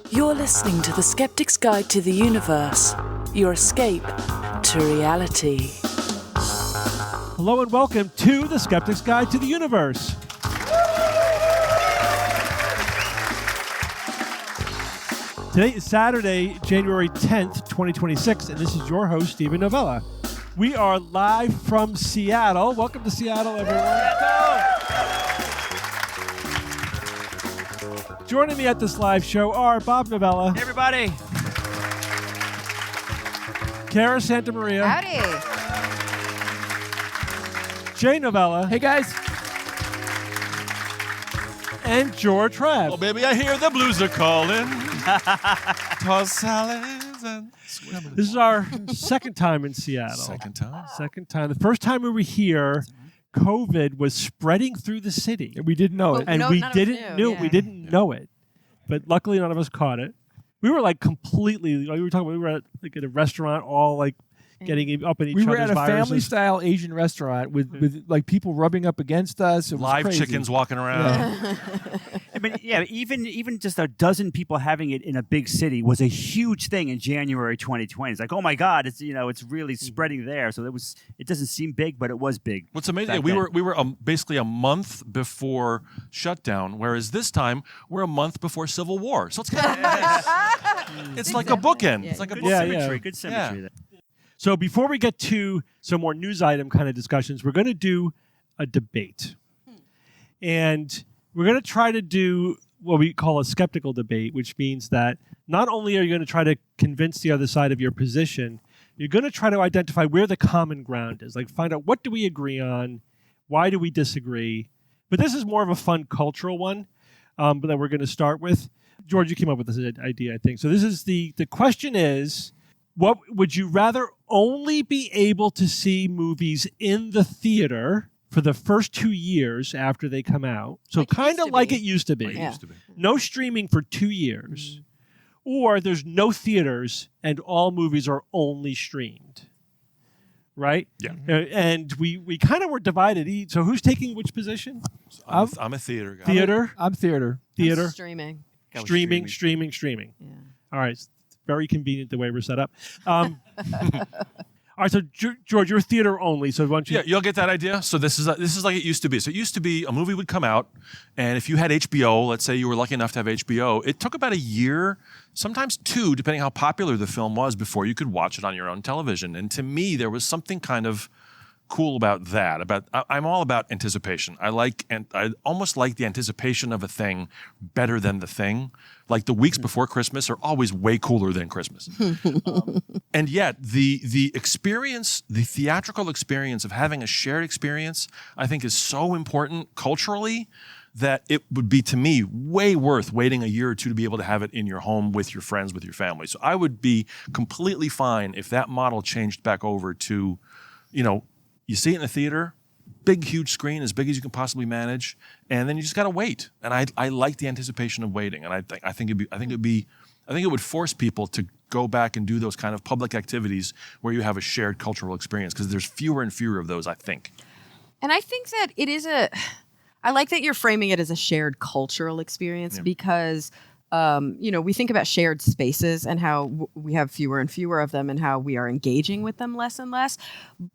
You're listening to the Skeptics Guide to the Universe, your escape to reality. Hello and welcome to the Skeptics Guide to the Universe. Today is Saturday, January 10th, 2026, and this is your host, Stephen Novella. We are live from Seattle. Welcome to Seattle, everyone. Joining me at this live show are Bob Novella. Hey, everybody. Cara Santa Maria. Howdy. Jay Novella. Hey, guys. And George Rabb. Oh, baby, I hear the blues are calling. Toss salads and scrambled. This is our second time in Seattle. Second time. Second time. The first time we were here, COVID was spreading through the city. And we didn't know it. And we didn't know it. But luckily none of us caught it. We were like completely, like we were at like at a restaurant all like getting up in each other's viruses. We were at a family-style Asian restaurant with like people rubbing up against us. It was Live crazy. chickens walking around. Yeah. I mean, yeah, even just a dozen people having it in a big city was a huge thing in January 2020. It's like, oh my God, it's really spreading there. So it doesn't seem big, but it was big. What's amazing, we were basically a month before shutdown, whereas this time we're a month before Civil War. So it's kind of nice. It's like a bookend. Yeah. It's like a Good bookend. symmetry. Good symmetry there. So before we get to some more news item kind of discussions, we're going to do a debate. And we're going to try to do what we call a skeptical debate, which means that not only are you going to try to convince the other side of your position, you're going to try to identify where the common ground is, like find out what do we agree on, why do we disagree. But this is more of a fun cultural one that we're going to start with. George, you came up with this idea, I think. So this is the question is, what would you rather only be able to see movies in the theater for the first 2 years after they come out? So kind of like it used to be. Yeah. No streaming for 2 years. Or there's no theaters and all movies are only streamed. Right? Yeah. And we kind of were divided. So who's taking which position? I'm a theater guy. Theater? I'm theater. Theater? Streaming. Streaming. Yeah. All right. It's very convenient the way we're set up. All right. So George, you're theater only. So why don't you? Yeah, you'll get that idea. So this is like it used to be. So it used to be a movie would come out, and if you had HBO, let's say you were lucky enough to have HBO, it took about a year, sometimes two, depending how popular the film was, before you could watch it on your own television. And to me, there was something kind of cool about that. I'm all about anticipation. I almost like the anticipation of a thing better than the thing. Like the weeks before Christmas are always way cooler than Christmas. And yet the experience, the theatrical experience of having a shared experience, I think is so important culturally that it would be, to me, way worth waiting a year or two to be able to have it in your home with your friends, with your family. So I would be completely fine if that model changed back over to, you see it in the theater, big, huge screen, as big as you can possibly manage, and then you just got to wait. And I like the anticipation of waiting, and I think it would force people to go back and do those kind of public activities where you have a shared cultural experience, because there's fewer and fewer of those, I think. And I think that I like that you're framing it as a shared cultural experience because, we think about shared spaces and how we have fewer and fewer of them and how we are engaging with them less and less.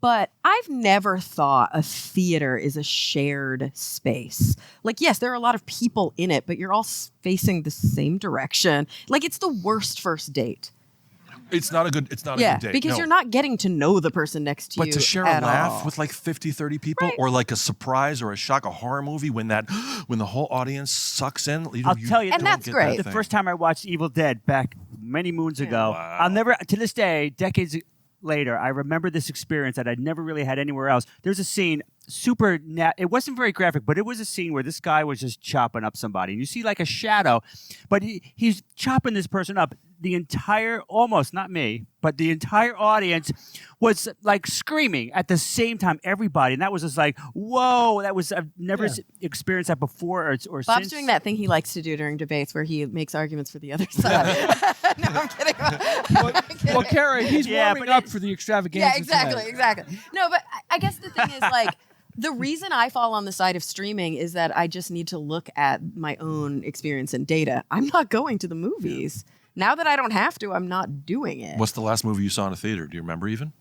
But I've never thought a theater is a shared space. Like, yes, there are a lot of people in it, but you're all facing the same direction. Like, it's the worst first date. It's not a good date. Because you're not getting to know the person next to you. But to share a laugh with like 50, 30 people, or like a surprise or a shock, a horror movie when the whole audience sucks in. I'll tell you, and that's great. The first time I watched Evil Dead back many moons ago, Wow. I'll never, to this day, decades later, I remember this experience that I'd never really had anywhere else. There's a scene, it wasn't very graphic, but it was a scene where this guy was just chopping up somebody. And you see like a shadow, but he's chopping this person up. The entire, almost, not me, but the entire audience was like screaming at the same time, everybody. And that was just like, whoa, I've never experienced that before or since. Bob's doing that thing he likes to do during debates where he makes arguments for the other side. No, I'm kidding. Well, Cara, he's warming up for the extravaganza. Yeah, exactly. No, but I guess the thing is like, The reason I fall on the side of streaming is that I just need to look at my own experience and data. I'm not going to the movies. Now that I don't have to, I'm not doing it. What's the last movie you saw in a theater? Do you remember even?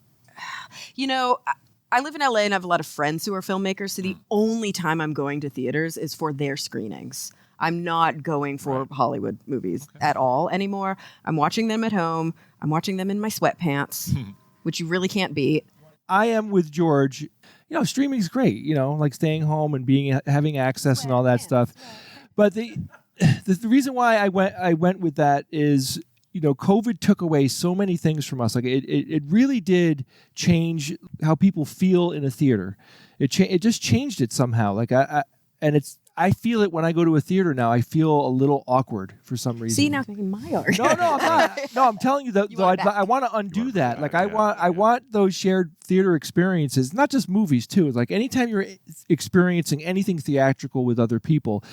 You know, I live in LA and I have a lot of friends who are filmmakers, so the only time I'm going to theaters is for their screenings. I'm not going for Hollywood movies at all anymore. I'm watching them at home. I'm watching them in my sweatpants, which you really can't beat. I am with George. You know, streaming's great. You know, like staying home and having access and all that stuff. But the reason why I went with that is, you know, COVID took away so many things from us. Like it really did change how people feel in a theater. It just changed it somehow. Like I feel it when I go to a theater now. I feel a little awkward for some reason. See, now making my art. No, I'm not. No, I'm telling you that. Though I want to undo that. Like I want those shared theater experiences, not just movies too. Like anytime you're experiencing anything theatrical with other people,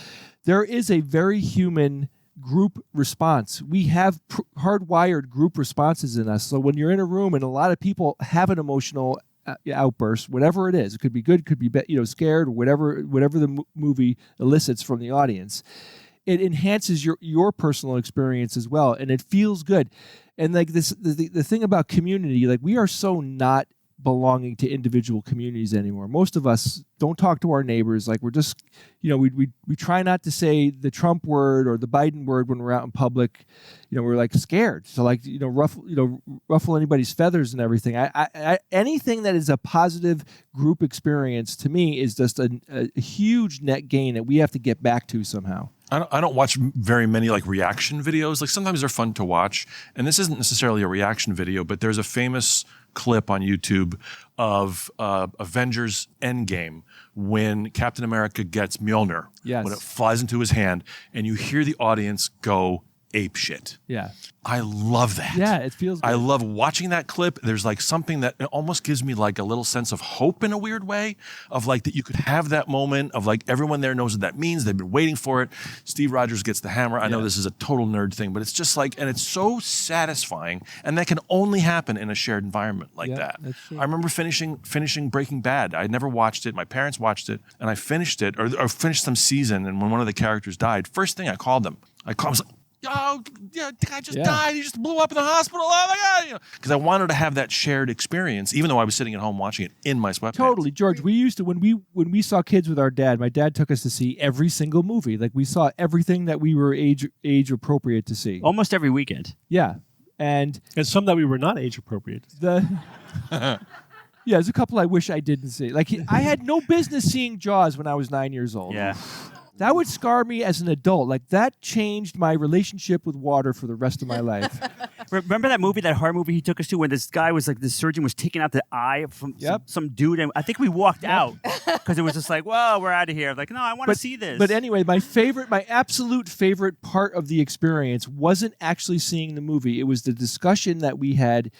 there is a very human group response. We have hardwired group responses in us. So when you're in a room and a lot of people have an emotional outburst, whatever it is, it could be good, could be scared, or whatever the movie elicits from the audience, it enhances your personal experience as well, and it feels good. And like this, the thing about community, like we are so not belonging to individual communities anymore. Most of us don't talk to our neighbors. Like we're just, you know, we try not to say the Trump word or the Biden word when we're out in public. You know, we're like scared. So like, ruffle anybody's feathers and everything. I anything that is a positive group experience to me is just a huge net gain that we have to get back to somehow. I don't watch very many like reaction videos. Like sometimes they're fun to watch, and this isn't necessarily a reaction video, but there's a famous clip on YouTube of Avengers Endgame when Captain America gets Mjolnir. Yes. When it flies into his hand, and you hear the audience go ape shit. Yeah. I love that. Yeah, it feels good. I love watching that clip. There's like something that it almost gives me like a little sense of hope in a weird way, of like that you could have that moment of like everyone there knows what that means. They've been waiting for it. Steve Rogers gets the hammer. I know this is a total nerd thing, but it's just like, and it's so satisfying, and that can only happen in a shared environment like that. I remember finishing Breaking Bad. I had never watched it. My parents watched it, and I finished it, or finished some season, and when one of the characters died, first thing I called them. I was like, oh, yeah, guy just died. He just blew up in the hospital. Oh my God! You know, because I wanted to have that shared experience, even though I was sitting at home watching it in my sweatpants. Totally, George. We used to when we saw kids with our dad. My dad took us to see every single movie. Like we saw everything that we were age appropriate to see. Almost every weekend. Yeah, and some that we were not age appropriate. Yeah, there's a couple I wish I didn't see. Like I had no business seeing Jaws when I was 9 years old. Yeah. That would scar me as an adult. Like that changed my relationship with water for the rest of my life. Remember that movie, that horror movie he took us to, when this guy was like, the surgeon was taking out the eye from some dude, and I think we walked out because it was just like, well, we're out of here. Like, no, I want to see this. But anyway, my absolute favorite part of the experience wasn't actually seeing the movie. It was the discussion that we had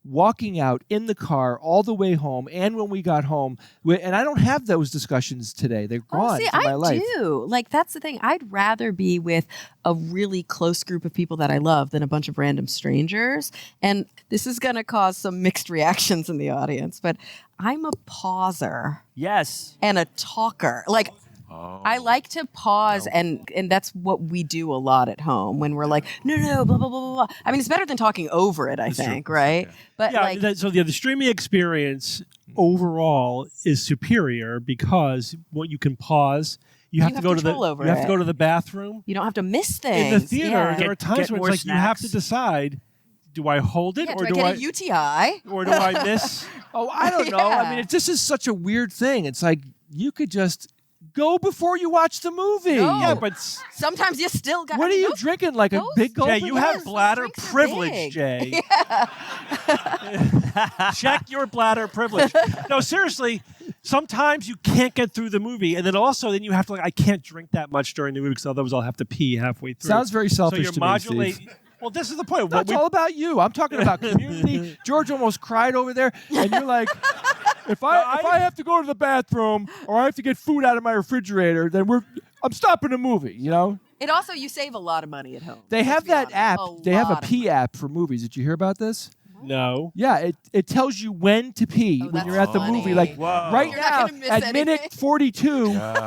walking out in the car all the way home, and when we got home, and I don't have those discussions today. They're gone from my life. I do. Like, that's the thing. I'd rather be with a really close group of people that I love than a bunch of random strangers. And this is going to cause some mixed reactions in the audience, but I'm a pauser. Yes. And a talker. Like, I like to pause, and that's what we do a lot at home when we're like, no, blah, blah, blah, blah, blah. I mean, it's better than talking over it, I think, right? But the streaming experience overall is superior because what you can pause. You have to go to the bathroom. You don't have to miss things. In the theater, there are times when it's like you have to decide, do I hold it or do I get a UTI? Or do I miss? I don't know. I mean, this is such a weird thing. It's like you could just go before you watch the movie. No. Yeah, but sometimes you still got. What are you drinking? Like a big gulp? Jay, you have bladder privilege, Jay. Check your bladder privilege. No, seriously. Sometimes you can't get through the movie, and then you have to I can't drink that much during the movie because otherwise I'll have to pee halfway through. Sounds very selfish to me, Steve. Well, this is the point. It's all about you. I'm talking about community. George almost cried over there, and you're like, if I have to go to the bathroom or I have to get food out of my refrigerator, then I'm stopping the movie. You know. It also, you save a lot of money at home. They have that app. They have a pee app for movies. Did you hear about this? No. Yeah, it tells you when to pee when that's you're at the funny. movie. Like Whoa. right You're not now, gonna miss at anything. minute 42,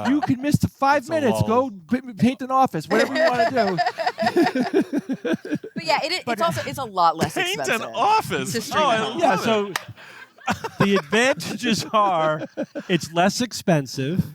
you can miss the 5 a minutes. lull. Go paint an office, whatever you want to do. But yeah, it's a lot less Paint expensive. an office. to stream Oh, at I home. Yeah, love it. so the advantages are it's less expensive.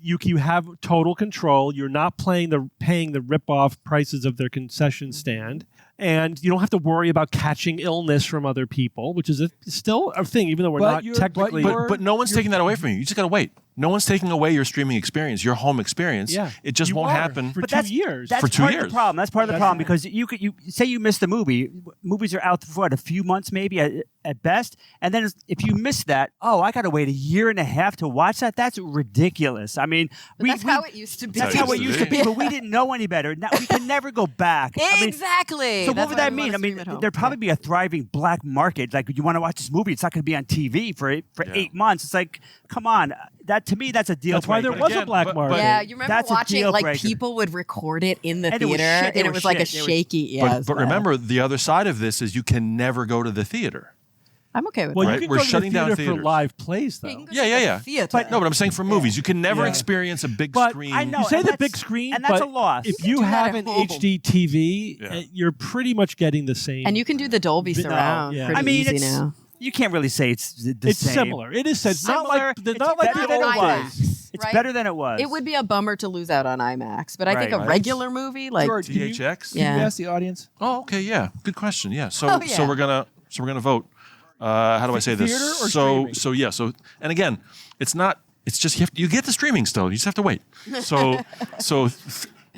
You have total control. You're not paying the rip-off prices of their concession stand. And you don't have to worry about catching illness from other people, which is still a thing, even though we're But not you're- technically. But no one's taking that away from you. You just got to wait. No one's taking away your streaming experience, your home experience. Yeah, It just you won't are happen. for But 2 years. That's For 2 part of years. the problem. That's part of the problem because you say you missed the movie. Movies are out for what, a few months maybe at best, and then if you miss that, I got to wait a year and a half to watch that. That's ridiculous. I mean, But that's how it used to be. That's how it used to be, but we didn't know any better. Now we can never go back. I mean, Exactly. so That's what would why that we mean? wanna I mean, stream at home. there'd probably be a thriving black market. Like, you want to watch this movie, it's not going to be on TV for 8 months. It's like, come on. That to me, that's a deal. That's why there breaker. was a Again, black but- market. Yeah, you remember That's a watching deal like breaker. people would record it in the And it was theater, shit. They and it were was like a shit. They were- shaky. Yeah, But remember, the other side of this is you can never go to the theater. I'm okay with Well, that. Right, you can we're go to shutting the down theater for theaters. live plays, though. You can go Yeah, see yeah, the yeah. theater. No, but I'm saying for movies, you can never Yeah. experience a big But screen. I know. You say and the that's- big screen, and that's but a loss. if can you do that have at an home. HD TV, Yeah. you're pretty much getting the same. And you can do the Dolby No, surround yeah. pretty I mean, easy it's now. you can't really say it's the it's same. similar. It is. It's not like Similar. not like better the than old it was. days. It's right? better than it was. It would be a bummer to lose out on IMAX, but I think a Right. regular movie like George, can you THX. Yeah. ask the audience? Oh, okay, yeah. Good question. Yeah. So, Oh, yeah. so we're gonna vote. How do I say this? Theater or so, streaming? so, and again, it's not. It's just you get the streaming still. You just have to wait. So,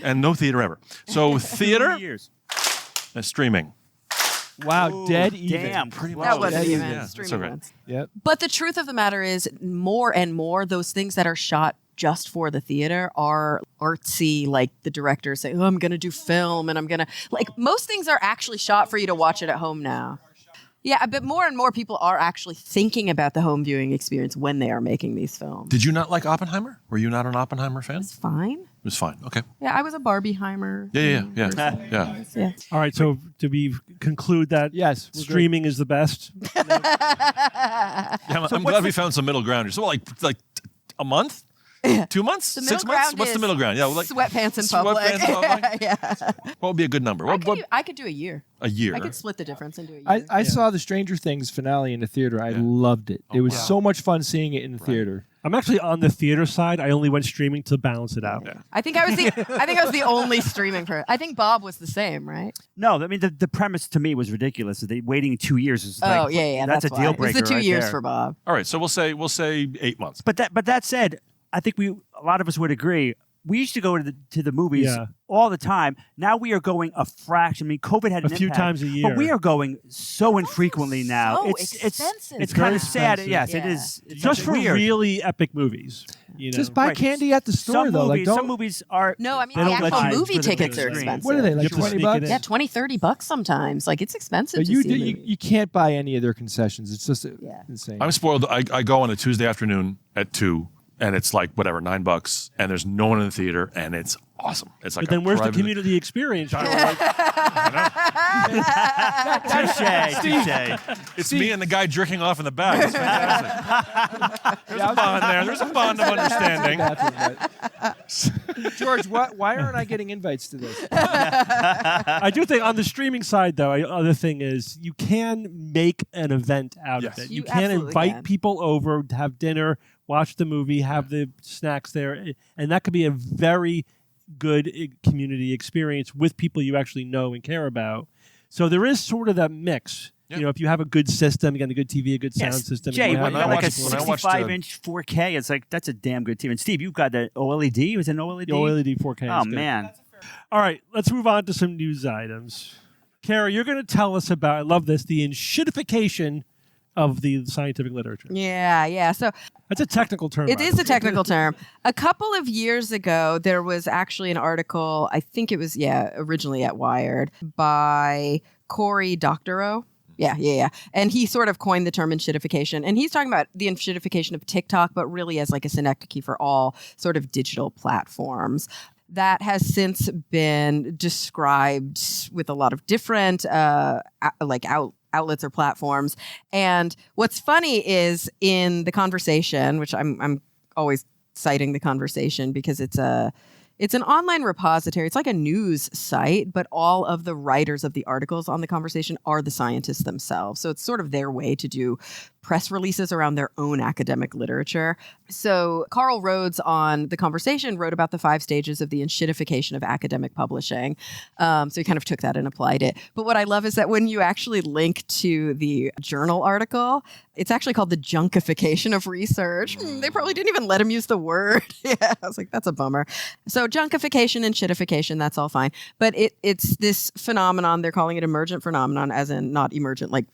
and no theater ever. So theater, years. streaming. Wow, dead even. Damn, Pretty close. that wasn't Yeah, even yeah, streaming that's okay. ones. Yep. But the truth of the matter is, more and more those things that are shot just for the theater are artsy, like the directors say, I'm going to do film and I'm going to, like, most things are actually shot for you to watch it at home now. Yeah, but more and more people are actually thinking about the home viewing experience when they are making these films. Did you not like Oppenheimer? Were you not an Oppenheimer fan? It's fine. It was fine. Okay. Yeah, I was a Barbieheimer. Yeah. Yeah. All right. So do we conclude that Yes, we're good. streaming is the best? Yeah, I'm glad we found some middle ground here. So, like a month, 2 months, The 6 middle months. ground What's the is middle ground? Yeah, like sweatpants in public. Sweatpants in public? Yeah. What would be a good number? I could do a year. A year. I could split the difference and do a year. I saw the Stranger Things finale in the theater. I loved it. It was so much fun seeing it in the theater. I'm actually on the theater side. I only went streaming to balance it out. I think I was the only streaming person. I think Bob was the same, right? No, I mean the premise to me was ridiculous. They waiting 2 years is like, Oh yeah, that's a why. deal It was breaker. the 2 right years there. for Bob. All right, so we'll say 8 months. But that said, I think a lot of us would agree. We used to go to the movies Yeah. all the time. Now we are going a fraction. I mean, COVID had A an few impact, times a year. but we are going so infrequently now. so It's expensive. it's very kind of sad. expensive. Yes, it Yeah. is. It's Just for weird. really epic movies. You know? Just buy Right. candy at the store, Some though. movies, Like, some movies are. No, I mean They the don't let actual you movie for the big tickets are screen. expensive. what are they, like You have to 20 sneak it bucks? in. Yeah, $20-$30 sometimes. Like it's expensive But to you, see a do, movie. you can't buy any of their concessions. It's just Yeah. insane. I'm spoiled. I go on a Tuesday afternoon at 2, and it's like whatever $9, and there's no one in the theater, and it's awesome. It's like But then where's the private- community experience? I don't Touche. It's me and the guy jerking off in the back. It's fantastic. There's a bond there. There's a bond of understanding. George, why aren't I getting invites to this? I do think on the streaming side, though, other thing is you can make an event out Yes. of it. You You can absolutely invite can. people over to have dinner, watch the movie, have the snacks there, and that could be a very good community experience with people you actually know and care about. So there is sort of that mix. Yeah. You know, if you have a good system, you got a good TV, a good sound Yes. system. Jay, you when have you got like a when I watched, 65-inch 4K, it's like that's a damn good TV. And Steve, you've got the OLED. Was it an OLED? the OLED 4K. Oh is good. man. All right, let's move on to some news items. Kara, you're going to tell us about, I love this, the enshittification of the scientific literature. Yeah. So That's a technical term. it by is the a way. technical term. A couple of years ago, there was actually an article, I think it was, originally at Wired, by Cory Doctorow. Yeah. And he sort of coined the term enshittification. And he's talking about the enshittification of TikTok, but really as like a synecdoche for all sort of digital platforms. That has since been described with a lot of different outlets or platforms. And what's funny is in the conversation, which I'm always citing the conversation because it's an online repository. It's like a news site, but all of the writers of the articles on the conversation are the scientists themselves. So it's sort of their way to do press releases around their own academic literature. So Carl Rhodes on The Conversation wrote about the 5 stages of the Enshittification of academic publishing. So he kind of took that and applied it. But what I love is that when you actually link to the journal article, it's actually called the junkification of research. They probably didn't even let him use the word. Yeah, I was like, that's a bummer. So junkification and shittification, that's all fine. But it's this phenomenon, they're calling it emergent phenomenon, as in not emergent like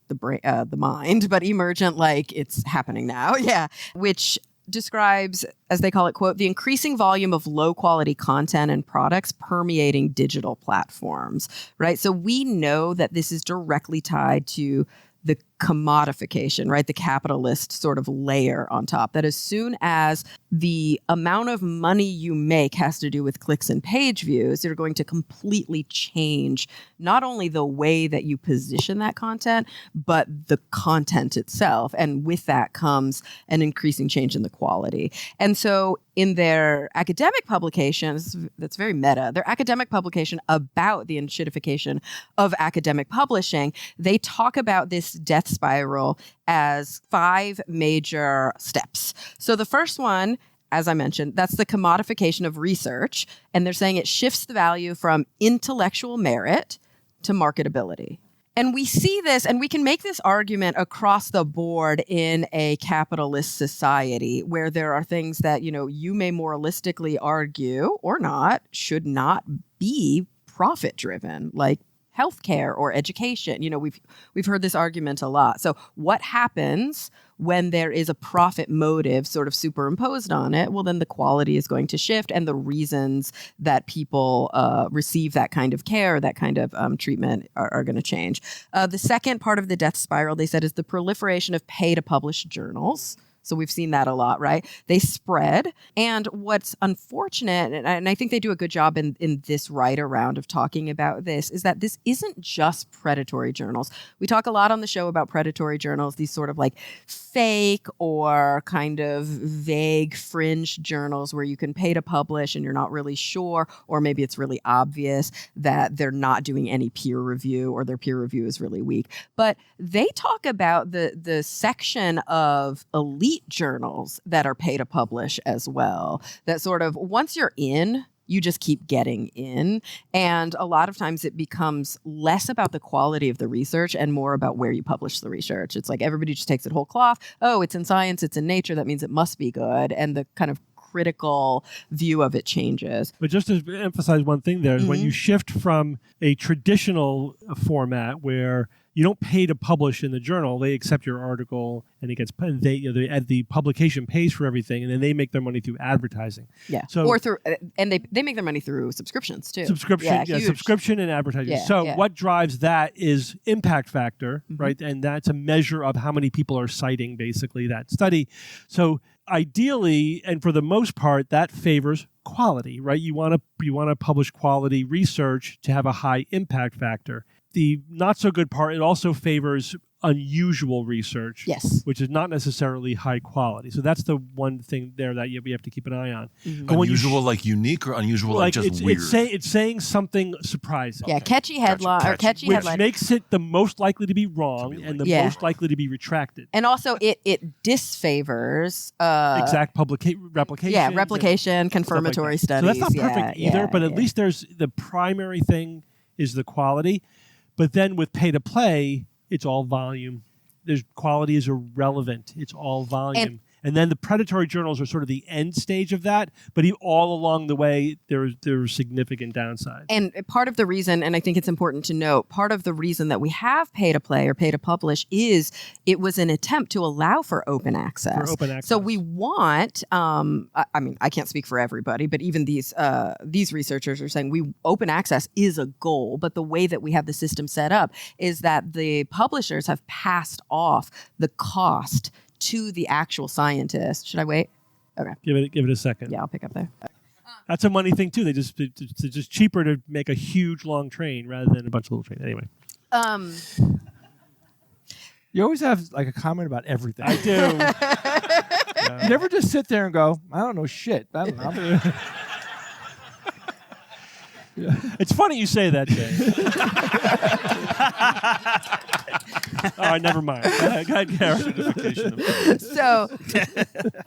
the brain, the mind, but emergent like it's happening now. Yeah, which describes, as they call it, quote, the increasing volume of low quality content and products permeating digital platforms, right? So we know that this is directly tied to the commodification, right? The capitalist sort of layer on top, that as soon as the amount of money you make has to do with clicks and page views, you're going to completely change not only the way that you position that content, but the content itself. And with that comes an increasing change in the quality. And so in their academic publications, that's very meta, their academic publication about the enshittification of academic publishing, they talk about this death spiral as 5 major steps. So the first one, as I mentioned, that's the commodification of research. And they're saying it shifts the value from intellectual merit to marketability. And we see this, and we can make this argument across the board in a capitalist society where there are things that, you may moralistically argue or not, should not be profit driven, like healthcare or education. We've heard this argument a lot. So what happens when there is a profit motive sort of superimposed on it? Well, then the quality is going to shift, and the reasons that people receive that kind of care, that kind of treatment are going to change. The second part of the death spiral, they said, is the proliferation of pay-to-publish journals. So we've seen that a lot, right? They spread. And what's unfortunate, and I think they do a good job in this writer round of talking about this, is that this isn't just predatory journals. We talk a lot on the show about predatory journals, these sort of like fake or kind of vague fringe journals where you can pay to publish and you're not really sure, or maybe it's really obvious that they're not doing any peer review or their peer review is really weak. But they talk about the section of elite journals that are pay to publish as well. That sort of, once you're in, you just keep getting in. And a lot of times it becomes less about the quality of the research and more about where you publish the research. It's like everybody just takes it whole cloth. Oh, it's in Science, it's in Nature, that means it must be good. And the kind of critical view of it changes. But just to emphasize one thing there, when you shift from a traditional format where you don't pay to publish in the journal, they accept your article and it gets, the publication pays for everything, and then they make their money through advertising. Yeah. So, or through, and they make their money through subscriptions too. Subscription and advertising. What drives that is impact factor, right? And that's a measure of how many people are citing basically that study. So ideally, and for the most part, that favors quality, right? You want to publish quality research to have a high impact factor. The not so good part, it also favors unusual research, yes, which is not necessarily high quality. So that's the one thing there that we have to keep an eye on. Unusual, like unique, or unusual, like just weird? It's saying soming surprising. Yeah, catchy headline, or catchy which headline, makes it the most likely to be wrong and the most likely to be retracted. And also, it disfavors exact replication. Yeah, replication, confirmatory studies. So that's not perfect either, but at least there's the primary thing is the quality. But then with pay to play, it's all volume. There's quality is irrelevant. It's all volume. And then the predatory journals are sort of the end stage of that, but all along the way, there are significant downsides. And part of the reason, and I think it's important to note, part of the reason that we have pay to play or pay to publish is it was an attempt to allow for open access. So we want, I can't speak for everybody, but even these researchers are saying open access is a goal, but the way that we have the system set up is that the publishers have passed off the cost to the actual scientist. Should I wait? Okay. Give it a second. Yeah, I'll pick up there. That's a money thing too. It's just cheaper to make a huge long train rather than a bunch of little trains. Anyway. You always have like a comment about everything. I do. You never just sit there and go, I don't know shit. I don't know. It's funny you say that, Jay. All right, never mind. Go ahead, Karen.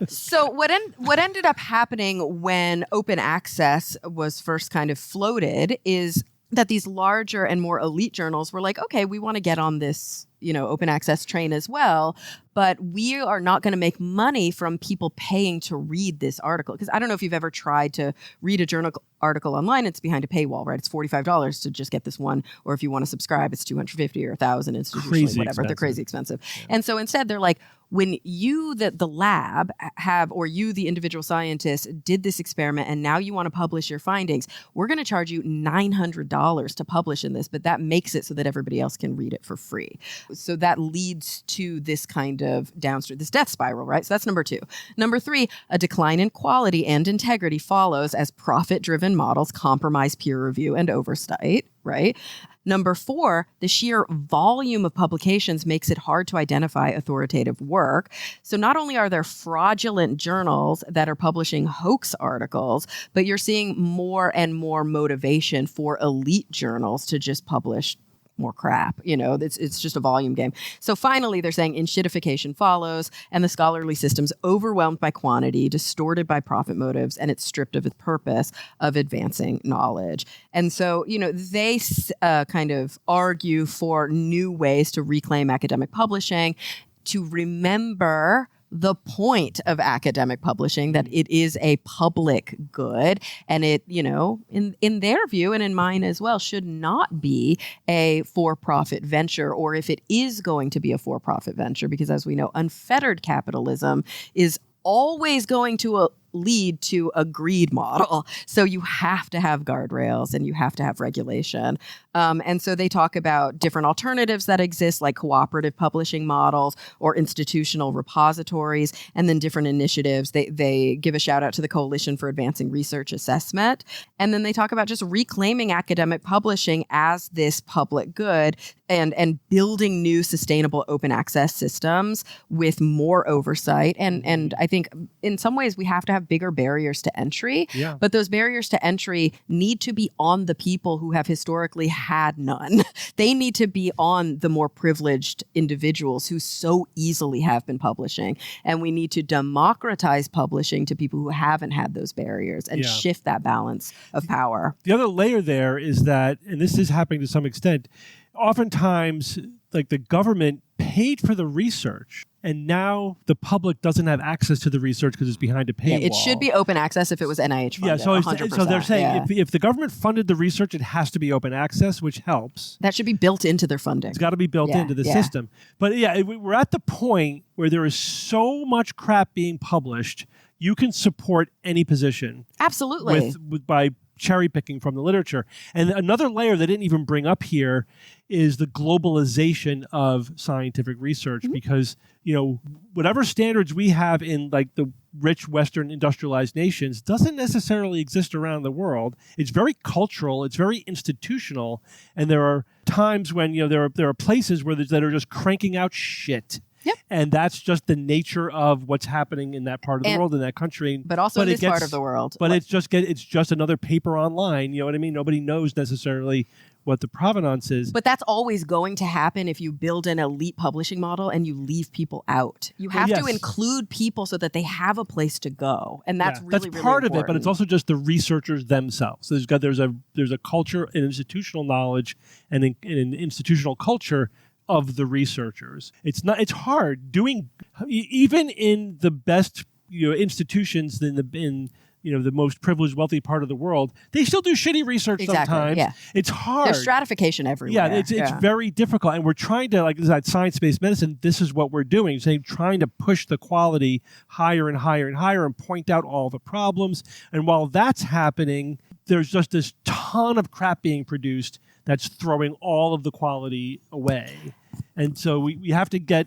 So what ended up happening when open access was first kind of floated is that these larger and more elite journals were like, okay, we want to get on this, open access train as well, but we are not going to make money from people paying to read this article. Because I don't know if you've ever tried to read a journal article online. It's behind a paywall, right? It's $45 to just get this one. Or if you want to subscribe, it's $250 or $1,000 institutionally, whatever. Expensive. They're crazy expensive. Yeah. And so instead, they're like, when you, the lab, have, or you, the individual scientist, did this experiment and now you want to publish your findings, we're going to charge you $900 to publish in this, but that makes it so that everybody else can read it for free. So that leads to this kind of downstream, this death spiral, right? So that's number 2. Number 3, a decline in quality and integrity follows as profit-driven models compromise peer review and oversight, right? Number 4, the sheer volume of publications makes it hard to identify authoritative work. So not only are there fraudulent journals that are publishing hoax articles, but you're seeing more and more motivation for elite journals to just publish more crap. It's just a volume game. So finally, they're saying enshittification follows, and the scholarly system's overwhelmed by quantity, distorted by profit motives, and it's stripped of its purpose of advancing knowledge. And so, they kind of argue for new ways to reclaim academic publishing, to remember the point of academic publishing, that it is a public good, and it, in their view and in mine as well, should not be a for-profit venture, or if it is going to be a for-profit venture, because as we know, unfettered capitalism is always going to lead to a greed model. So you have to have guardrails and you have to have regulation. And so they talk about different alternatives that exist, like cooperative publishing models or institutional repositories, and then different initiatives. They give a shout out to the Coalition for Advancing Research Assessment. And then they talk about just reclaiming academic publishing as this public good and building new sustainable open access systems with more oversight. And I think in some ways we have to have bigger barriers to entry, but those barriers to entry need to be on the people who have historically had none. They need to be on the more privileged individuals who so easily have been publishing. And we need to democratize publishing to people who haven't had those barriers and shift that balance of power. The other layer there is that, and this is happening to some extent, oftentimes like the government paid for the research, and now the public doesn't have access to the research because it's behind a paywall. Yeah, it should be open access if it was NIH funded. Yeah, so they're saying if the government funded the research, it has to be open access, which helps. That should be built into their funding. It's got to be built into the system. But we're at the point where there is so much crap being published, you can support any position. Absolutely. By cherry picking from the literature. And another layer they didn't even bring up here is the globalization of scientific research, because, whatever standards we have in like the rich Western industrialized nations doesn't necessarily exist around the world. It's very cultural, it's very institutional, and there are times when, there are places where that are just cranking out shit. Yep. And that's just the nature of what's happening in that part of the world, in that country. But also in this part of the world. But it's just another paper online. You know what I mean? Nobody knows necessarily what the provenance is. But that's always going to happen if you build an elite publishing model and you leave people out. You have to include people so that they have a place to go. And that's really part really of it, but it's also just the researchers themselves. So there's a culture, an institutional knowledge, and an institutional culture of the researchers. It's hard doing, even in the best institutions in the most privileged, wealthy part of the world, they still do shitty research sometimes. Yeah. It's hard. There's stratification everywhere. Yeah, it's very difficult. And we're trying to, like that science-based medicine, this is what we're doing, trying to push the quality higher and higher and higher and point out all the problems. And while that's happening, there's just this ton of crap being produced that's throwing all of the quality away. And so we have to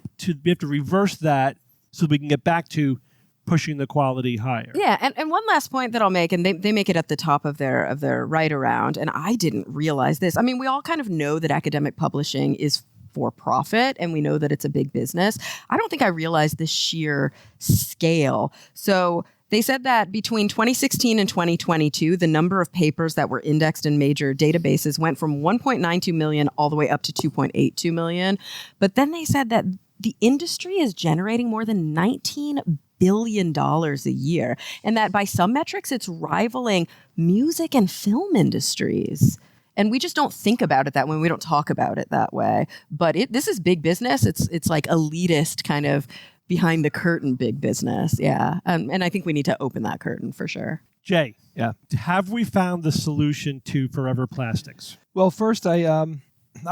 reverse that so we can get back to pushing the quality higher. Yeah, and one last point that I'll make, and they make it at the top of their write around, and I didn't realize this. I mean, we all kind of know that academic publishing is for profit, and we know that it's a big business. I don't think I realized the sheer scale. So they said that between 2016 and 2022, the number of papers that were indexed in major databases went from 1.92 million all the way up to 2.82 million. But then they said that the industry is generating more than $19 billion a year, and that by some metrics, it's rivaling music and film industries. And we just don't think about it that way. We don't talk about it that way. But this is big business. It's like elitist kind of behind the curtain big business. Yeah. And I think we need to open that curtain for sure. Jay, Yeah. have we found the solution to forever plastics? Well, first I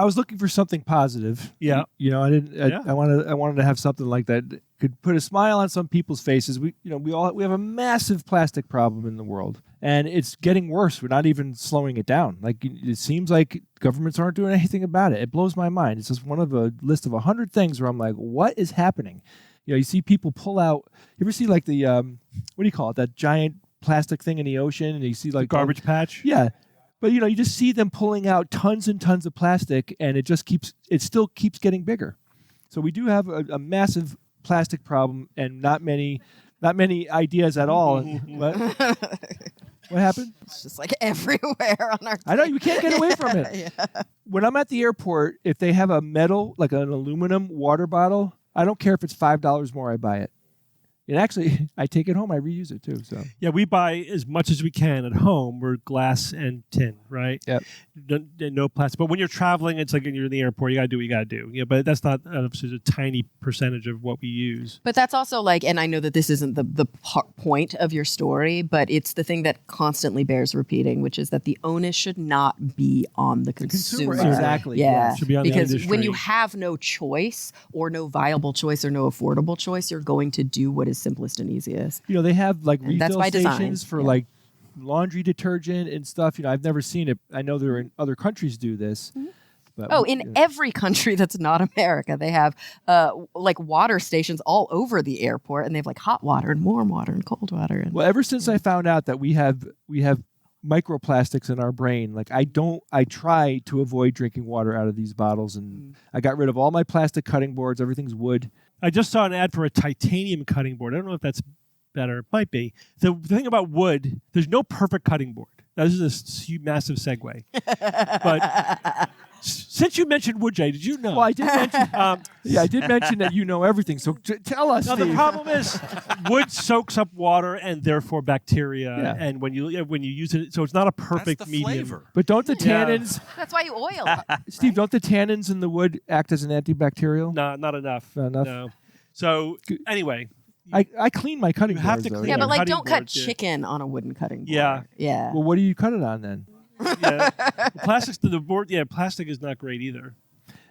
was looking for something positive. Yeah. I didn't. I wanted to have something like that could put a smile on some people's faces. We have a massive plastic problem in the world, and it's getting worse. We're not even slowing it down. Like, it seems like governments aren't doing anything about it. It blows my mind. It's just one of a list of 100 things where I'm like, what is happening? You see people pull out. You ever see like the what do you call it? That giant plastic thing in the ocean, and you see like Garbage patch? Yeah. But you just see them pulling out tons and tons of plastic, and it still keeps getting bigger. So we do have a massive plastic problem, and not many ideas at all. What happened? It's just like everywhere on our I know, you can't get away from it. Yeah. When I'm at the airport, if they have a metal, like an aluminum water bottle, I don't care if it's $5 more, I buy it. And actually, I take it home, I reuse it too. So Yeah, we buy as much as we can at home. We're glass and tin, right? Yep. No plastic. But when you're traveling, it's like when you're in the airport, you got to do what you got to do. Yeah, but that's not obviously a tiny percentage of what we use. But that's also like, and I know that this isn't the point of your story, but it's the thing that constantly bears repeating, which is that the onus should not be on the consumer. Exactly. Yeah. It should be on the because industry. when you have no choice or no viable choice or no affordable choice, you're going to do what is simplest and easiest. they have like And that's refill by design. stations for Yeah. like laundry detergent and stuff. I've never seen it. I know there are in other countries do this. But Oh, in every country that's not America, they have like water stations all over the airport, and they have like hot water and warm water and cold water. And Well, ever since I found out that we have microplastics in our brain, like I try to avoid drinking water out of these bottles, and I got rid of all my plastic cutting boards. Everything's wood. I just saw an ad for a titanium cutting board. I don't know if that's better. It might be. The thing about wood, there's no perfect cutting board. Now, this is a massive segue. But since you mentioned wood, Jay, did you know? Well, I did mention. I did mention that you know everything. So tell us. No, the Steve. problem is wood soaks up water and therefore bacteria. Yeah. And when you use it, so it's not a perfect That's the medium. flavor. But don't the Yeah. tannins, that's why you oil it. Steve? Don't the tannins in the wood act as an antibacterial? No, not enough. Not enough? No. So anyway, I clean my cutting You have boards. to though, clean Yeah, but like cutting don't cut boards, yeah. chicken on a wooden cutting board. Yeah. Yeah. Well, what do you cut it on then? yeah, plastics to the board. Yeah, plastic is not great either.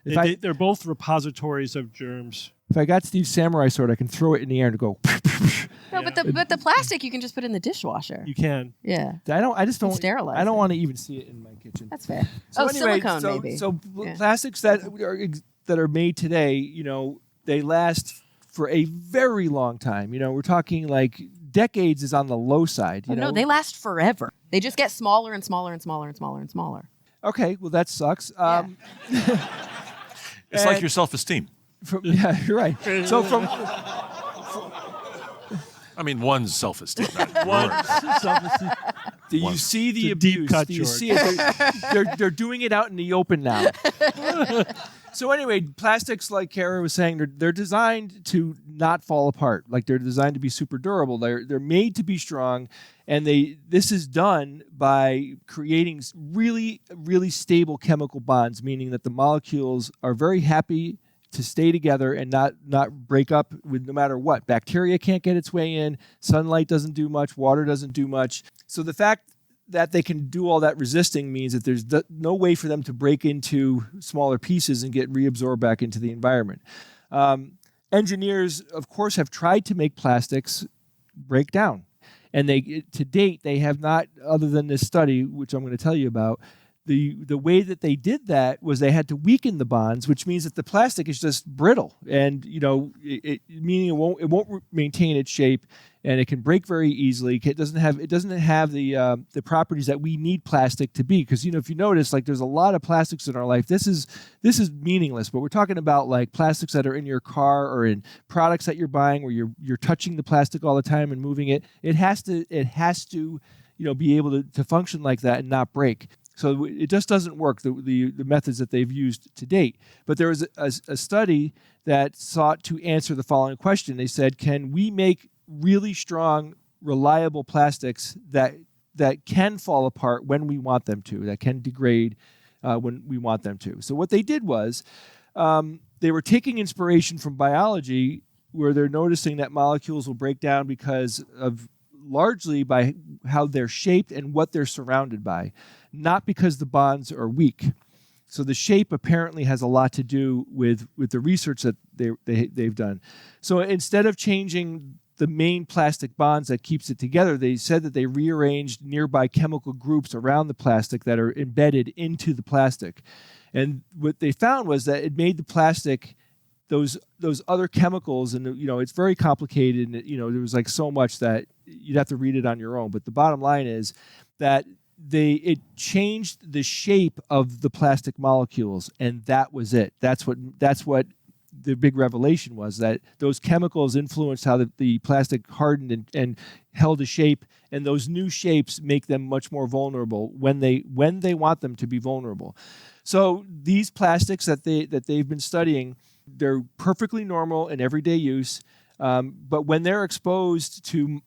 If They're both repositories of germs. If I got Steve's samurai sword, I can throw it in the air and go. No, but the plastic you can just put in the dishwasher. You can. Yeah. I just don't sterilize I don't it. want to even see it in my kitchen. That's fair. So oh, anyway, silicone so, maybe. So Yeah. plastics that are made today, they last for a very long time. We're talking like decades is on the low side. Oh, no, they last forever. They just get smaller and smaller and smaller and smaller and smaller. Okay, well that sucks. It's like your self-esteem. Yeah, you're right. So from I mean, one's self-esteem. not yours. do you see the It's a deep abuse? cut, Do you George. see it? They're doing it out in the open now. So anyway, plastics, like Kara was saying, they're designed to not fall apart. Like they're designed to be super durable. They're made to be strong, and this is done by creating really, really stable chemical bonds, meaning that the molecules are very happy to stay together and not break up with no matter what. Bacteria can't get its way in. Sunlight doesn't do much. Water doesn't do much. So the fact that they can do all that resisting means that there's no way for them to break into smaller pieces and get reabsorbed back into the environment. Engineers, of course, have tried to make plastics break down. And to date, they have not, other than this study, which I'm going to tell you about, the way that they did that was they had to weaken the bonds, which means that the plastic is just brittle, and meaning it won't maintain its shape, and it can break very easily. It doesn't have the properties that we need plastic to be. Because if you notice, like, there's a lot of plastics in our life. This is meaningless, but we're talking about like plastics that are in your car or in products that you're buying, where you're touching the plastic all the time and moving it. It has to be able to function like that and not break. So it just doesn't work, the methods that they've used to date. But there was a study that sought to answer the following question. They said, can we make really strong, reliable plastics that can fall apart when we want them to, that can degrade when we want them to? So what they did was they were taking inspiration from biology, where they're noticing that molecules will break down because of largely by how they're shaped and what they're surrounded by, not because the bonds are weak. So the shape apparently has a lot to do with the research that they've done. So instead of changing the main plastic bonds that keeps it together, they said that they rearranged nearby chemical groups around the plastic that are embedded into the plastic. And what they found was that it made the plastic, those other chemicals, and it's very complicated, and there was like so much that you'd have to read it on your own. But the bottom line is that it changed the shape of the plastic molecules, and that was it. That's what the big revelation was, that those chemicals influenced how the plastic hardened and held a shape, and those new shapes make them much more vulnerable when they want them to be vulnerable. So these plastics that they've been studying, they're perfectly normal in everyday use, but when they're exposed to,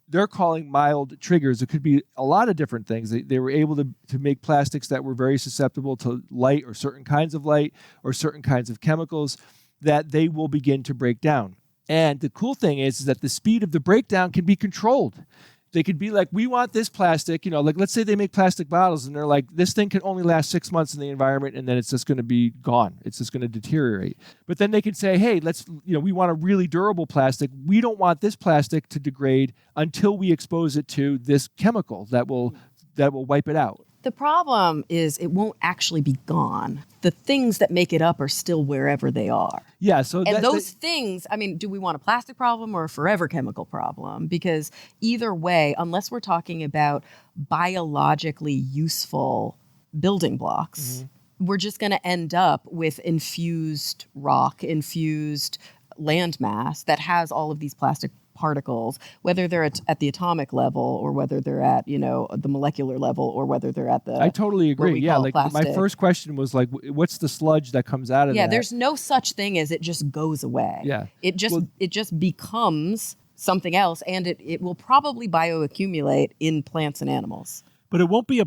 they're calling mild triggers. It could be a lot of different things. They were able to make plastics that were very susceptible to light, or certain kinds of light, or certain kinds of chemicals, that they will begin to break down. And the cool thing is that the speed of the breakdown can be controlled. They could be like, we want this plastic, like let's say they make plastic bottles and they're like, this thing can only last 6 months in the environment and then it's just going to be gone. It's just going to deteriorate. But then they could say, hey, we want a really durable plastic. We don't want this plastic to degrade until we expose it to this chemical that will wipe it out. The problem is it won't actually be gone. The things that make it up are still wherever they are. Yeah. So those things, do we want a plastic problem or a forever chemical problem? Because either way, unless we're talking about biologically useful building blocks, we're just going to end up with infused rock, infused landmass that has all of these plastic particles, whether they're at the atomic level or whether they're at the molecular level or whether they're at the. I totally agree. Yeah, like plastic. My first question was like, what's the sludge that comes out of that? Yeah, there's no such thing as it just goes away. Yeah, it just becomes something else, and it will probably bioaccumulate in plants and animals. But it won't be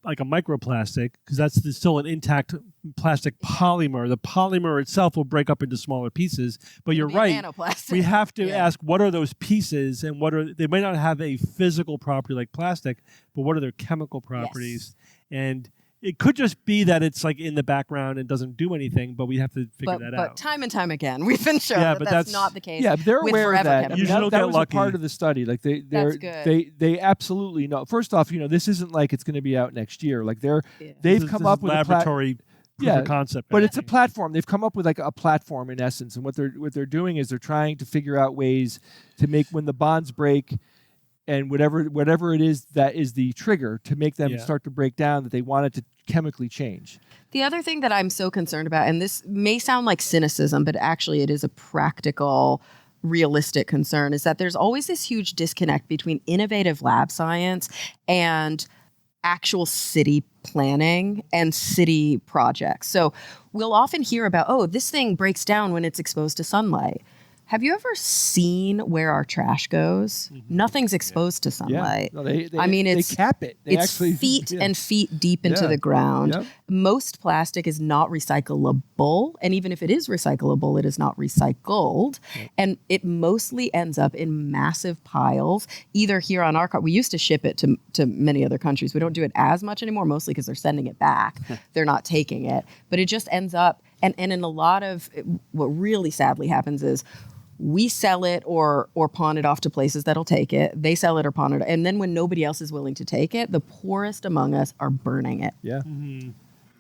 like a microplastic, because that's still an intact plastic polymer. The polymer itself will break up into smaller pieces. But you're right. Nanoplastic. We have to ask, what are those pieces, and they might not have a physical property like plastic, but what are their chemical properties? Yes. And it could just be that it's like in the background and doesn't do anything, but we have to figure that out. But time and time again, we've been shown that that's not the case. Yeah, they're aware of that. Usually that was lucky. A part of the study. Like that's good. They absolutely know. First off, this isn't like it's going to be out next year. Like they've come up with laboratory proof of concept. But it's a platform. They've come up with like a platform in essence, and what they're doing is they're trying to figure out ways to make, when the bonds break, and whatever it is that is the trigger to make them start to break down, that they want it to chemically change. The other thing that I'm so concerned about, and this may sound like cynicism, but actually it is a practical, realistic concern, is that there's always this huge disconnect between innovative lab science and actual city planning and city projects. So we'll often hear about, this thing breaks down when it's exposed to sunlight. Have you ever seen where our trash goes? Mm-hmm. Nothing's exposed to sunlight. Yeah. No, they cap it. It's feet and feet deep into the ground. Yep. Most plastic is not recyclable. And even if it is recyclable, it is not recycled. Yep. And it mostly ends up in massive piles, either here on our we used to ship it to many other countries. We don't do it as much anymore, mostly because they're sending it back. They're not taking it. But it just ends up, and in a lot of, what really sadly happens is, we sell it or pawn it off to places that'll take it. They sell it or pawn it. And then when nobody else is willing to take it, the poorest among us are burning it. Yeah.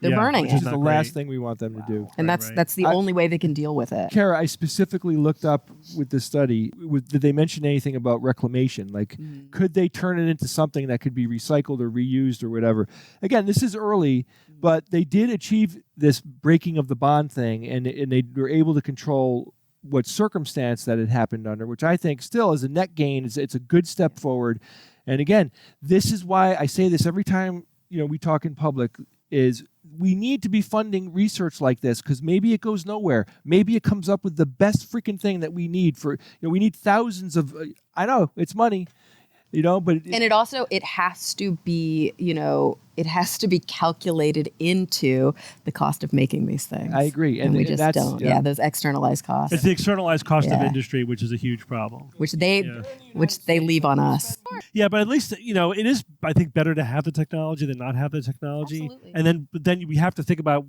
They're burning Which it. is the last thing we want them to do. And that's the only way they can deal with it. Kara, I specifically looked up with this study, did they mention anything about reclamation? Like, could they turn it into something that could be recycled or reused or whatever? Again, this is early, but they did achieve this breaking of the bond thing, and they were able to control what circumstance that it happened under, which I think still is a net gain. It's a good step forward. And again, this is why I say this every time we talk in public, is we need to be funding research like this, because maybe it goes nowhere. Maybe it comes up with the best freaking thing that we need for, we need thousands of, I know it's money, but. And it has to be, it has to be calculated into the cost of making these things. I agree. And we just don't. Yeah, those externalized costs. It's the externalized cost of industry, which is a huge problem. Which they leave on us. Yeah, but at least, it is, I think, better to have the technology than not have the technology. Absolutely. And then we have to think about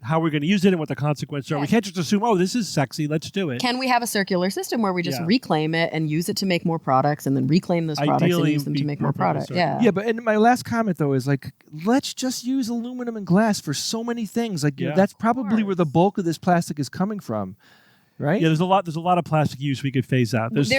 how we're going to use it and what the consequences are. We can't just assume, this is sexy, let's do it. Can we have a circular system where we just reclaim it and use it to make more products, and then reclaim those products and use them to make more products? Yeah. Yeah, but and my last comment though is let's just use aluminum and glass for so many things. That's probably where the bulk of this plastic is coming from. Right? Yeah, there's a lot of plastic use we could phase out. It's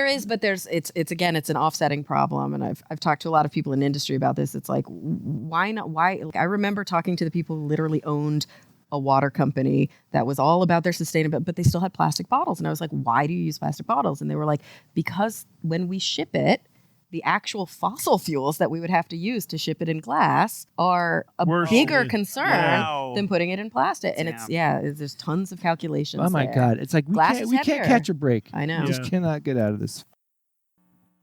an offsetting problem, and I've talked to a lot of people in industry about this. It's like, why not? Why? I remember talking to the people who literally owned a water company that was all about their sustainability, but they still had plastic bottles. And I was like, why do you use plastic bottles? And they were like, because when we ship it, the actual fossil fuels that we would have to use to ship it in glass are a bigger concern than putting it in plastic. And there's tons of calculations. Oh my God. It's like we can't catch a break. I know. We just cannot get out of this.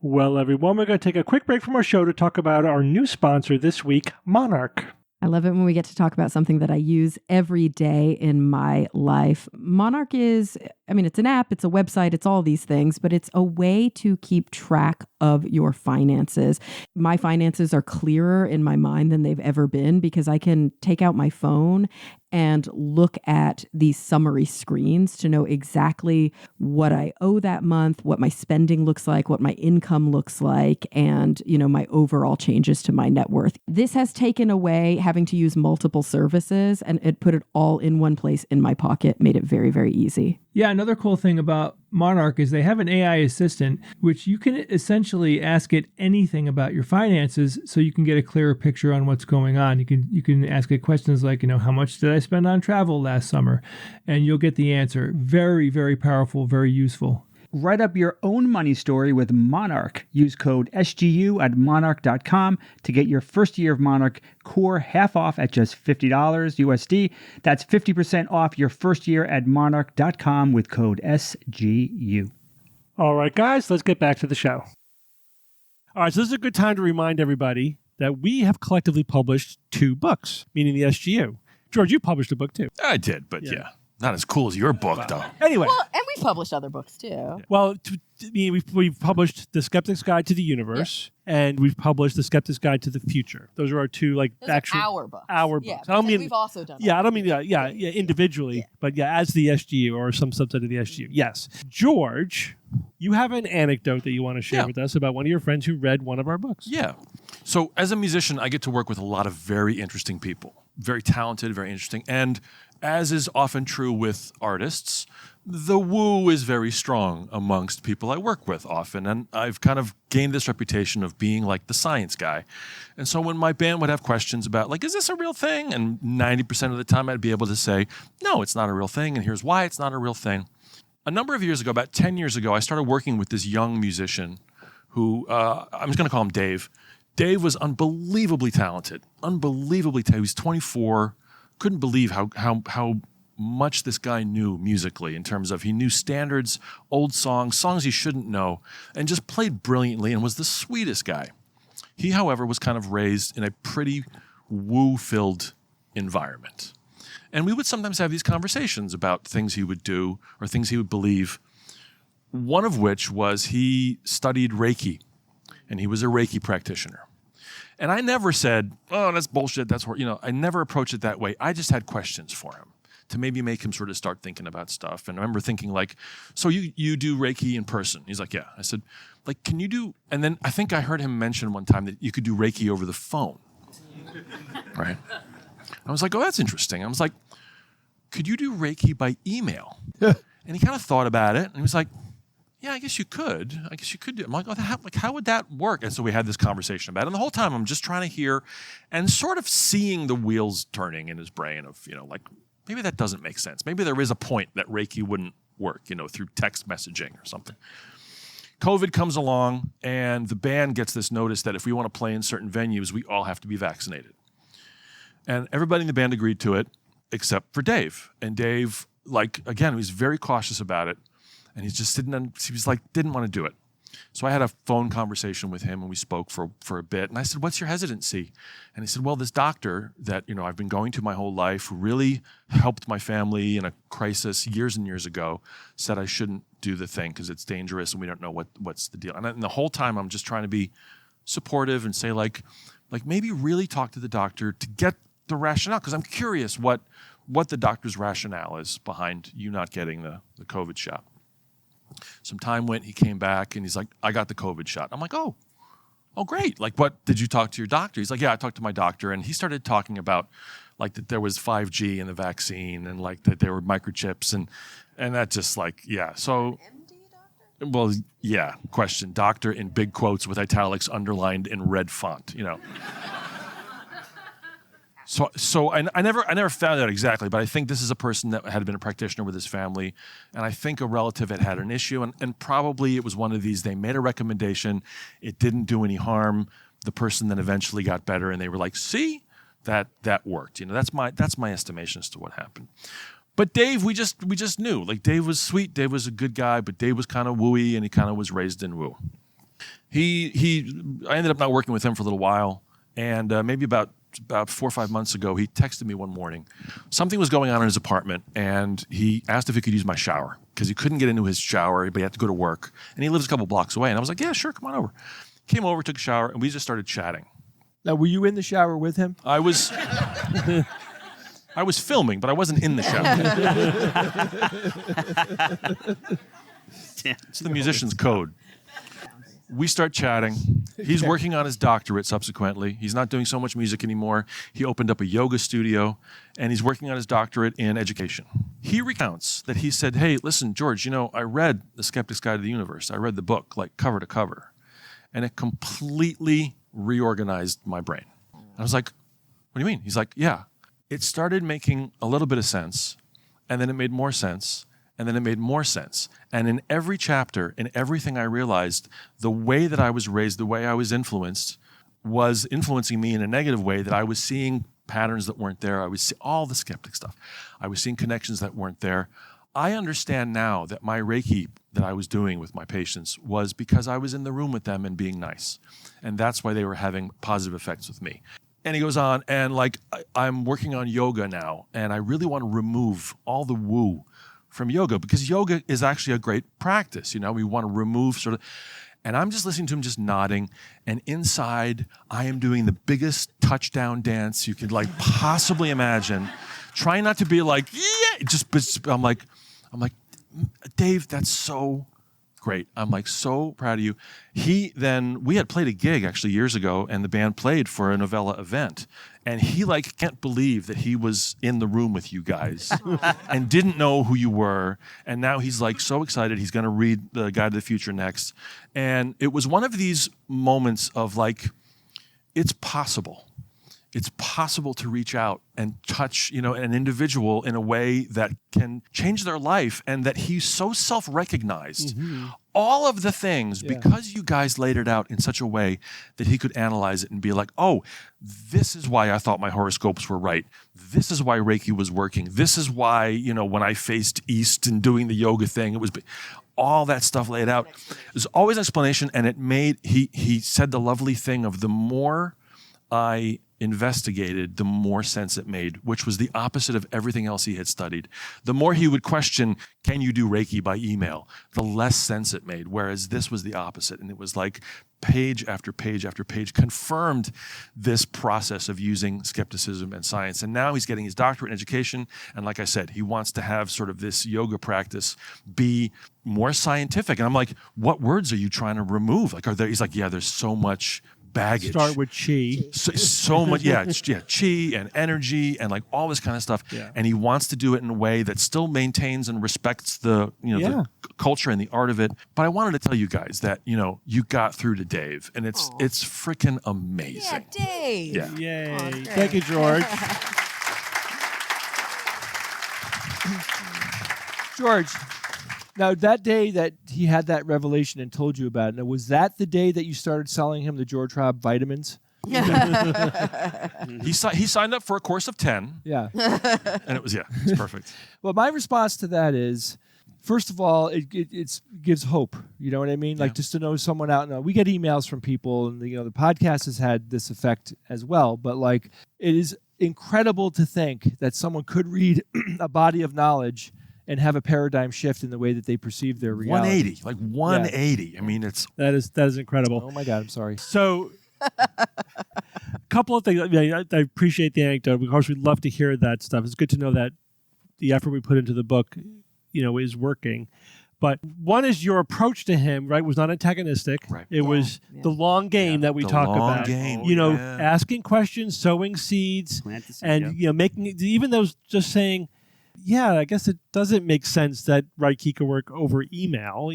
Well, everyone, we're going to take a quick break from our show to talk about our new sponsor this week, Monarch. I love it when we get to talk about something that I use every day in my life. Monarch is, it's an app, it's a website, it's all these things, but it's a way to keep track of your finances. My finances are clearer in my mind than they've ever been, because I can take out my phone and look at these summary screens to know exactly what I owe that month, what my spending looks like, what my income looks like, and, my overall changes to my net worth. This has taken away having to use multiple services, and it put it all in one place in my pocket, made it very, very easy. Yeah, another cool thing about Monarch is they have an AI assistant, which you can essentially ask it anything about your finances, so you can get a clearer picture on what's going on. You can ask it questions like, how much did I spend on travel last summer? And you'll get the answer. Very, very powerful, very useful. Write up your own money story with Monarch. Use code SGU at monarch.com to get your first year of Monarch Core half off at just $50 USD. That's 50% off your first year at monarch.com with code SGU. All right, guys, let's get back to the show. All right, so this is a good time to remind everybody that we have collectively published 2 books, meaning the SGU. George, you published a book too. I did, but not as cool as your book, though. Anyway. Well, and we've published other books too. Well, we've published The Skeptic's Guide to the Universe, and we've published The Skeptic's Guide to the Future. Those are our 2 actual our books. Our books. Yeah, I don't mean we've also done. Yeah, I don't mean individually, but as the SGU or some subset of the SGU. Yes, George, you have an anecdote that you want to share with us about one of your friends who read one of our books. Yeah. So as a musician, I get to work with a lot of very interesting people, very talented, very interesting, and as is often true with artists, the woo is very strong amongst people I work with often. And I've kind of gained this reputation of being like the science guy. And so when my band would have questions about, is this a real thing? And 90% of the time I'd be able to say, no, it's not a real thing. And here's why it's not a real thing. A number of years ago, about 10 years ago, I started working with this young musician who, I'm just going to call him Dave. Dave was unbelievably talented. He was 24. Couldn't believe how much this guy knew musically, in terms of he knew standards, old songs he shouldn't know, and just played brilliantly and was the sweetest guy. He, however, was kind of raised in a pretty woo-filled environment. And we would sometimes have these conversations about things he would do or things he would believe, one of which was he studied Reiki, and he was a Reiki practitioner. And I never said, oh, that's bullshit, that's I never approached it that way. I just had questions for him to maybe make him sort of start thinking about stuff. And I remember thinking like, so you do Reiki in person? He's like, yeah. I said, like, can you do, and then I think I heard him mention one time that you could do Reiki over the phone. Right? I was like, oh, that's interesting. I was like, could you do Reiki by email? And he kind of thought about it, and he was like, yeah, I guess you could. I guess you could do it. I'm like, how would that work? And so we had this conversation about it. And the whole time I'm just trying to hear and sort of seeing the wheels turning in his brain of, like, maybe that doesn't make sense. Maybe there is a point that Reiki wouldn't work, through text messaging or something. COVID comes along, and the band gets this notice that if we want to play in certain venues, we all have to be vaccinated. And everybody in the band agreed to it, except for Dave. And Dave, again, he was very cautious about it. And he just didn't want to do it. So I had a phone conversation with him, and we spoke for a bit. And I said, what's your hesitancy? And he said, well, this doctor that, I've been going to my whole life, who really helped my family in a crisis years and years ago, said I shouldn't do the thing because it's dangerous and we don't know what's the deal. And the whole time I'm just trying to be supportive and say like maybe really talk to the doctor to get the rationale, because I'm curious what the doctor's rationale is behind you not getting the COVID shot. Some time went, he came back, and he's like, I got the COVID shot. I'm like, oh, great. Like, what, did you talk to your doctor? He's like, yeah, I talked to my doctor. And he started talking about, that there was 5G in the vaccine, and, that there were microchips, and that just, yeah. So, well, yeah, question. Doctor in big quotes with italics underlined in red font, So I never found out exactly, but I think this is a person that had been a practitioner with his family, and I think a relative had an issue, and probably it was one of these. They made a recommendation, it didn't do any harm. The person then eventually got better, and they were like, "See, that worked." That's my estimation as to what happened. But Dave, we just knew. Dave was sweet, Dave was a good guy, but Dave was kind of wooey, and he kind of was raised in woo. I ended up not working with him for a little while, and maybe about 4 or 5 months ago, he texted me one morning. Something was going on in his apartment, and he asked if he could use my shower because he couldn't get into his shower, but he had to go to work, and he lives a couple blocks away. And I was like, yeah, sure, come on over. Came over, took a shower, and we just started chatting. Now, were you in the shower with him? I was filming, but I wasn't in the shower. It's the musician's code. We start chatting. He's working on his doctorate subsequently. He's not doing so much music anymore. He opened up a yoga studio, and he's working on his doctorate in education. He recounts that he said, hey, listen, George, I read The Skeptics Guide to the Universe. I read the book, cover to cover, and it completely reorganized my brain. I was like, what do you mean? He's like, yeah. It started making a little bit of sense, and then it made more sense, and then it made more sense. And in every chapter, in everything I realized, the way that I was raised, the way I was influenced, was influencing me in a negative way, that I was seeing patterns that weren't there. I was seeing all the skeptic stuff. I was seeing connections that weren't there. I understand now that my Reiki that I was doing with my patients was because I was in the room with them and being nice. And that's why they were having positive effects with me. And he goes on, and I'm working on yoga now, and I really want to remove all the woo from yoga, because yoga is actually a great practice. We want to remove sort of, and I'm just listening to him just nodding, and inside I am doing the biggest touchdown dance you could possibly imagine, trying not to be yeah, I'm like, Dave, that's so great. I'm so proud of you. We had played a gig actually years ago, and the band played for a novella event. And he can't believe that he was in the room with you guys and didn't know who you were. And now he's so excited. He's going to read The Guide to the Future next. And it was one of these moments of it's possible. It's possible to reach out and touch, an individual in a way that can change their life, and that he's so self-recognized. Mm-hmm. All of the things, because you guys laid it out in such a way that he could analyze it and be like, oh, this is why I thought my horoscopes were right. This is why Reiki was working. This is why, when I faced east and doing the yoga thing, it was all that stuff laid out. There's always an explanation, and it made, he said the lovely thing of the more I investigated, the more sense it made, which was the opposite of everything else he had studied. The more he would question, can you do Reiki by email? The less sense it made, whereas this was the opposite. And it was like page after page after page confirmed this process of using skepticism and science. And now he's getting his doctorate in education. And like I said, he wants to have sort of this yoga practice be more scientific. And I'm like, what words are you trying to remove? Like, he's like, yeah, there's so much baggage. Start with chi. So much, chi and energy and like all this kind of stuff. Yeah. And he wants to do it in a way that still maintains and respects the the culture and the art of it. But I wanted to tell you guys that you got through to Dave, and it's freaking amazing. Yeah, Dave. Yeah. Yay! Oh, Thank you, George. George, now that day that he had that revelation and told you about it, now was that the day that you started selling him the George Robb vitamins? He signed up for a course of 10. Yeah. And it's perfect. Well, my response to that is, first of all, it gives hope. You know what I mean? Like just to know someone out. Now, we get emails from people, and the podcast has had this effect as well. But like, it is incredible to think that someone could read a body of knowledge and have a paradigm shift in the way that they perceive their reality. 180, like 180. Yeah. I mean, that is incredible. Oh my God, I'm sorry. So, a couple of things. I appreciate the anecdote. Of course, we'd love to hear that stuff. It's good to know that the effort we put into the book, is working. But one is your approach to him, right, was not antagonistic. Right. It was the long game that we the talk long about. game. Asking questions, sowing seeds, Plant the seed, and making even those just saying, yeah, I guess it doesn't make sense that Reiki could work over email,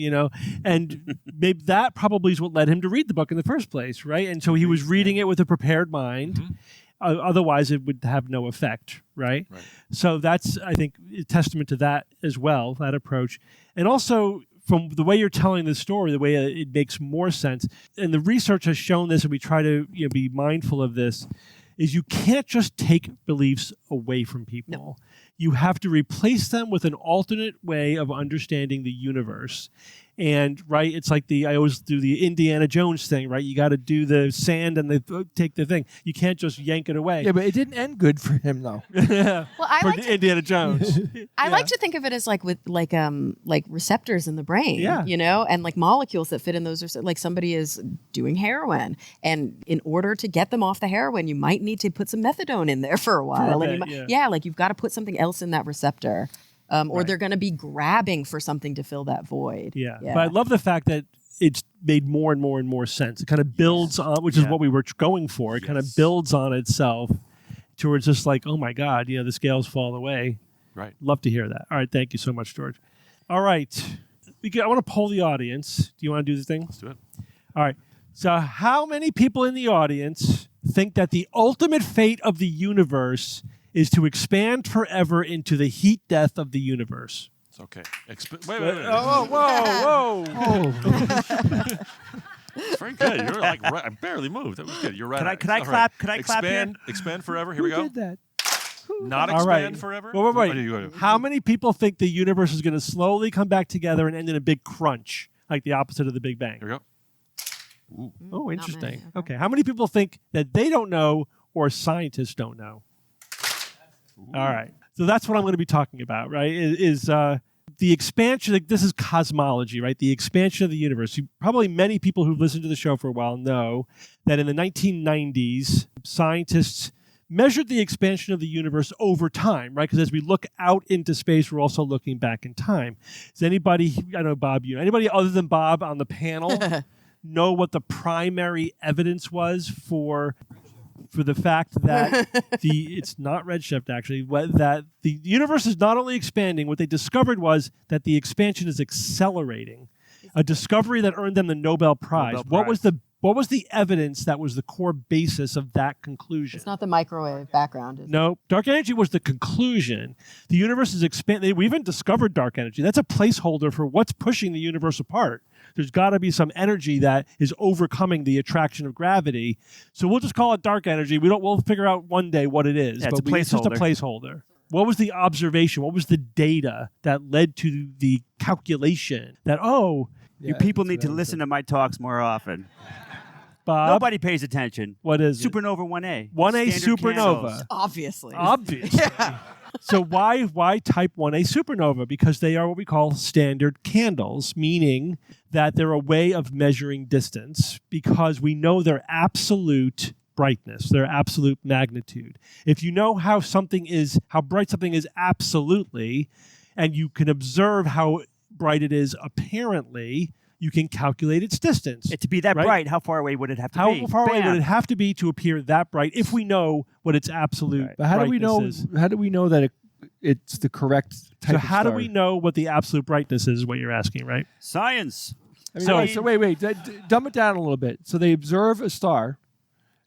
and maybe that probably is what led him to read the book in the first place, right? And so he was reading it with a prepared mind. Mm-hmm. Otherwise, it would have no effect, right? So that's, I think, a testament to that as well, that approach. And also, from the way you're telling the story, the way it makes more sense, and the research has shown this, and we try to be mindful of this, is you can't just take beliefs away from people. No. You have to replace them with an alternate way of understanding the universe. And it's like I always do the Indiana Jones thing, right? You got to do the sand and take the thing. You can't just yank it away. Yeah, but it didn't end good for him, though. Well, Indiana Jones. I like to think of it as like receptors in the brain, Yeah. and like molecules that fit in those. Like somebody is doing heroin, and in order to get them off the heroin, you might need to put some methadone in there for a while. Like you've got to put something else in that receptor. Or they're going to be grabbing for something to fill that void. Yeah. But I love the fact that it's made more and more and more sense. It kind of builds on, which is what we were going for. It kind of builds on itself towards just like, oh my God, the scales fall away. Right. Love to hear that. All right. Thank you so much, George. All right. I want to poll the audience. Do you want to do this thing? Let's do it. All right. So how many people in the audience think that the ultimate fate of the universe is to expand forever into the heat death of the universe? It's okay. Wait. Whoa. It's very good. You're like right. I barely moved. That was good. You're right. Could I clap? Could I clap here? Expand forever. Here we go. Who did that? Not All expand right. forever. Wait. How many people think the universe is going to slowly come back together and end in a big crunch, like the opposite of the Big Bang? Here we go. Ooh. Oh, interesting. Many. Okay. How many people think that they don't know or scientists don't know? Ooh. All right. So that's what I'm going to be talking about, right? Is the expansion, like this is cosmology, right? The expansion of the universe. Probably many people who've listened to the show for a while know that in the 1990s, scientists measured the expansion of the universe over time, right? Because as we look out into space, we're also looking back in time. Does anybody, I know Bob, anybody other than Bob on the panel know what the primary evidence was for the fact that it's not redshift actually, that the universe is not only expanding, what they discovered was that the expansion is accelerating. A discovery that earned them the Nobel Prize. What was the evidence that was the core basis of that conclusion? It's not the microwave background, is it? No, dark energy was the conclusion. The universe is expanding. We even discovered dark energy. That's a placeholder for what's pushing the universe apart. There's got to be some energy that is overcoming the attraction of gravity. So we'll just call it dark energy. We'll figure out one day what it is. Yeah, but it's just a placeholder. What was the observation? What was the data that led to the calculation that, you people need to listen to my talks more often. Bob? Nobody pays attention. What is it? Supernova 1A. 1A Standard supernova. candles. Obviously. Obviously. So why type 1A supernova? Because they are what we call standard candles, meaning that they're a way of measuring distance because we know their absolute brightness, their absolute magnitude. If you know how bright something is absolutely, and you can observe how bright it is apparently, you can calculate its distance. To be that right? bright, how far away would it have to be? How far away Bam. would it have to be to appear that bright if we know what its absolute But how do we know? brightness is? How do we know that it's the correct type So of how do star? we know what the absolute brightness is what you're asking, right? Science. I mean, so wait, dumb it down a little bit. So they observe a star.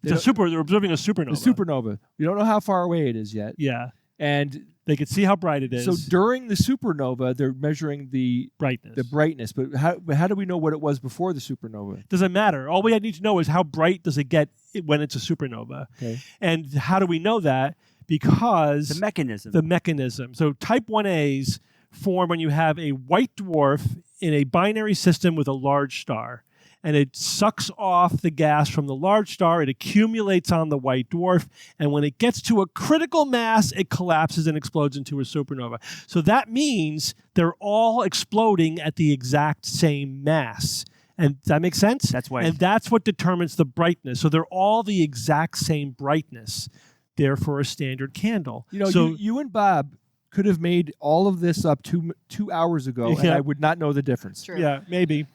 They're observing a supernova. A supernova. We don't know how far away it is yet. Yeah. And They could see how bright it is. so during the supernova, they're measuring the brightness. But how do we know what it was before the supernova? Doesn't matter. All we need to know is how bright does it get when it's a supernova. Okay. And how do we know that? Because The mechanism. the mechanism. So type 1As form when you have a white dwarf in a binary system with a large star. And it sucks off the gas from the large star. It accumulates on the white dwarf. And when it gets to a critical mass, it collapses and explodes into a supernova. So that means they're all exploding at the exact same mass. And does that make sense? That's why. And that's what determines the brightness. So they're all the exact same brightness. Therefore, a standard candle. You know, so you and Bob could have made all of this up 2 hours ago, and Yeah. I would not know the difference. True. yeah, maybe.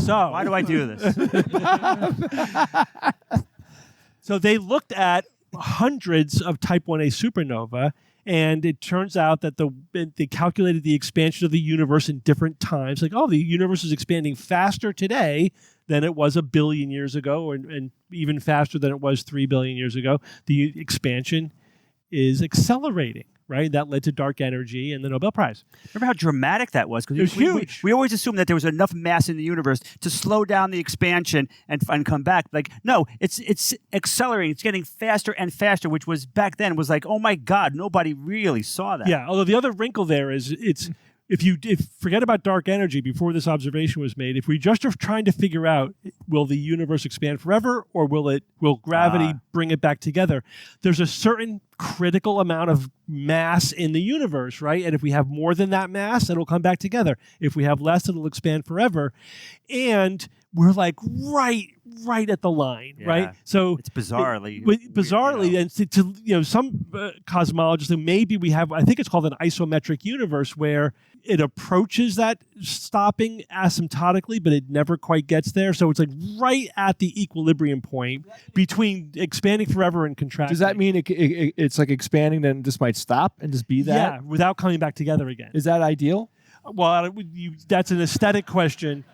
So Why do I do this? So they looked at hundreds of type 1A supernova, and it turns out that they calculated the expansion of the universe in different times. Like, the universe is expanding faster today than it was 1 billion years ago, and even faster than it was 3 billion years ago. The expansion is accelerating, right? That led to dark energy and the Nobel Prize. Remember how dramatic that was? It was huge. We always assumed that there was enough mass in the universe to slow down the expansion and come back. Like, no, it's accelerating. It's getting faster and faster, which was back then was like, oh my God, nobody really saw that. Yeah, although the other wrinkle there is if forget about dark energy before this observation was made, if we just are trying to figure out will the universe expand forever or will gravity bring it back together, there's a certain critical amount of mass in the universe, right? And if we have more than that mass, it'll come back together. If we have less, it'll expand forever. And we're like right at the line, Yeah. right? So It's bizarrely. bizarrely, and to some cosmologists, maybe we have, I think it's called an isometric universe, where it approaches that stopping asymptotically, but it never quite gets there. So it's like right at the equilibrium point between expanding forever and contracting. Does that mean it's like expanding, then it just might stop and just be that? Yeah, without coming back together again. Is that ideal? Well, that's an aesthetic question.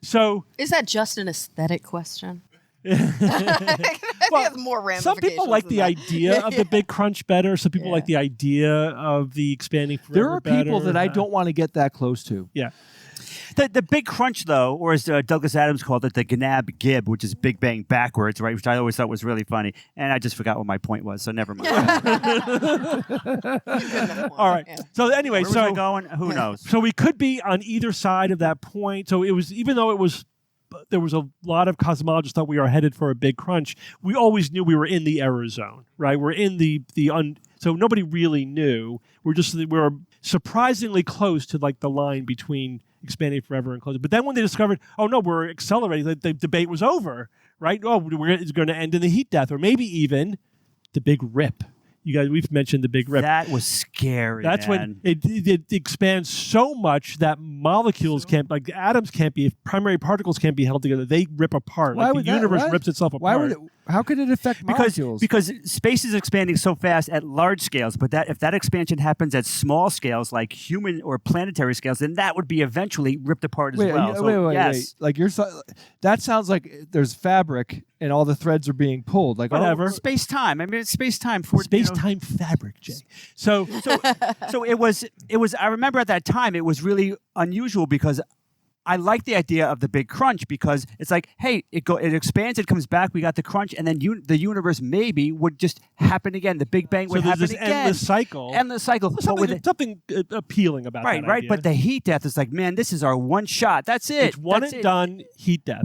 So Is that just an aesthetic question? I think it's more ramifications. some people like than the that. idea of the big crunch better. Some people like the idea of the expanding forever There are people better. that I don't want to get that close to. Yeah. The big crunch, though, or as Douglas Adams called it, the Gnab Gib, which is Big Bang backwards, right? Which I always thought was really funny. And I just forgot what my point was, so never mind. All right. Yeah. So anyway, Where was I going? Who knows? So we could be on either side of that point. So it was, even though there was a lot of cosmologists thought we were headed for a big crunch, we always knew we were in the error zone, right? We're in so nobody really knew. We're surprisingly close to like the line between expanding forever and closing. But then when they discovered, oh no, we're accelerating, the debate was over, right? Oh, it's going to end in the heat death, or maybe even the big rip. You guys, we've mentioned the big rip. That was scary. That's man. when it expands so much that molecules can't, atoms can't be, primary particles can't be held together. They rip apart. Why Like would the universe what? rips itself Why apart. would how could it affect molecules? Because space is expanding so fast at large scales, but if that expansion happens at small scales, like human or planetary scales, then that would be eventually ripped apart as well. So, wait. yes. Like that sounds like there's fabric and all the threads are being pulled. Like Whatever. Space time. I mean, it's space time. Space-time fabric, Jay. So So it was. I remember at that time it was really unusual because I like the idea of the big crunch because it's like, hey, it expands, it comes back, we got the crunch, and then the universe maybe would just happen again. The Big Bang would there's happen this again. endless cycle. Endless cycle. But with Something appealing about right, that right. idea. But the heat death is like, man, this is our one shot. That's it. It's one That's and it. done heat death.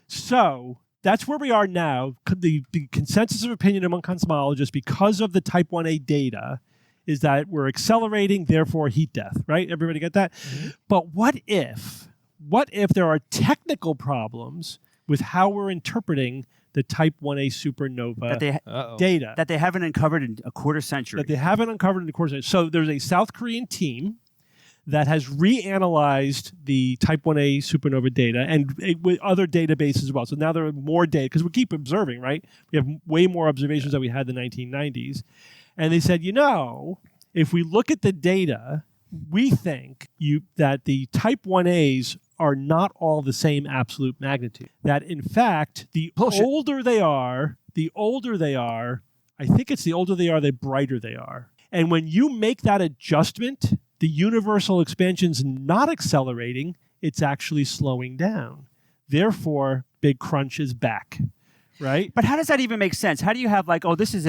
So that's where we are now. The consensus of opinion among cosmologists, because of the Type 1a data, is that we're accelerating, therefore heat death, right? Everybody get that? Mm-hmm. But what if there are technical problems with how we're interpreting the Type 1a supernova data? That they haven't uncovered in a quarter century. So there's a South Korean team that has reanalyzed the Type 1a supernova data and with other databases as well. So now there are more data, because we keep observing, right? We have way more observations than we had in the 1990s. And they said, if we look at the data, we think that the Type 1As are not all the same absolute magnitude. That, in fact, the older they are, I think it's the older they are, the brighter they are. And when you make that adjustment, the universal expansion's not accelerating, it's actually slowing down. Therefore, Big Crunch is back, right? But how does that even make sense? How do you have this is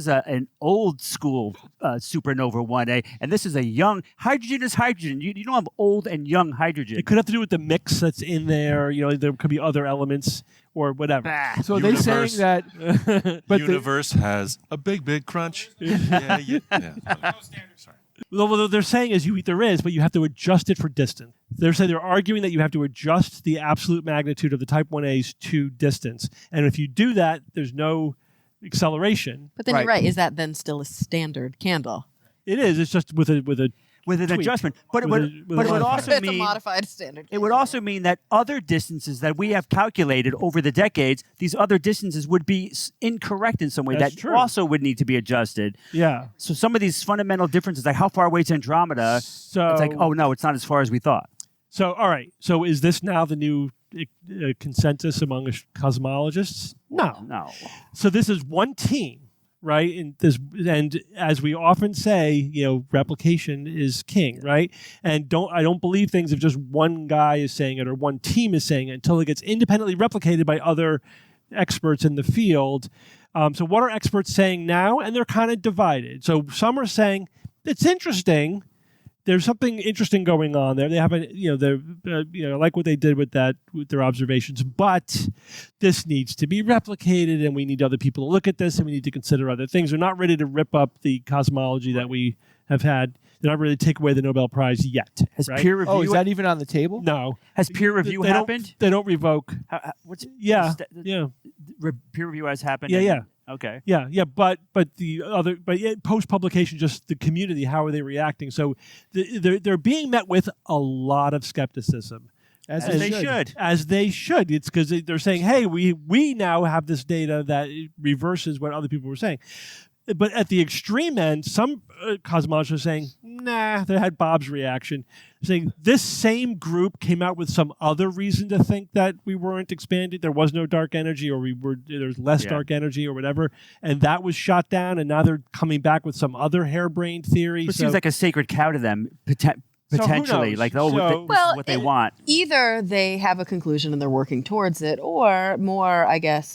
an old school supernova 1A, and this is a young hydrogen is hydrogen. You don't have old and young hydrogen. It could have to do with the mix that's in there. There could be other elements or whatever. So they're saying that, but universe has a big crunch. yeah. Sorry. Well, what they're saying is there is, but you have to adjust it for distance. They're arguing that you have to adjust the absolute magnitude of the Type 1As to distance. And if you do that, there's no acceleration. But then you're right. Is that then still a standard candle? It is. It's just with an adjustment. But it would also mean it's a modified standard. It would also mean that other distances that we have calculated over the decades, these other distances would be incorrect in some way. That's that true. Also would need to be adjusted. Yeah. So some of these fundamental differences, like how far away is Andromeda, it's like, oh no, it's not as far as we thought. So, all right. So is this now the new consensus among cosmologists? No. So this is one team. Right, and as we often say, replication is king, right? And I don't believe things if just one guy is saying it or one team is saying it until it gets independently replicated by other experts in the field. So what are experts saying now? And they're kind of divided. So some are saying it's interesting. There's something interesting going on there. They haven't, like what they did with their observations, but this needs to be replicated, and we need other people to look at this, and we need to consider other things. They're not ready to rip up the cosmology that we have had. They're not ready to take away the Nobel Prize yet. Has peer review? Oh, is that even on the table? No. Has peer review happened? They don't revoke. Peer review has happened. Yeah. Okay. Yeah, but post publication, just the community, how are they reacting? So they're being met with a lot of skepticism, as they should. As they should. It's because they're saying, hey, we now have this data that reverses what other people were saying. But at the extreme end, some cosmologists are saying, nah. They had Bob's reaction, saying this same group came out with some other reason to think that we weren't expanding. There was no dark energy, or there's less dark energy, or whatever, and that was shot down. And now they're coming back with some other harebrained theory. It seems like a sacred cow to them. Potentially, what they want. Either they have a conclusion and they're working towards it, or more, I guess,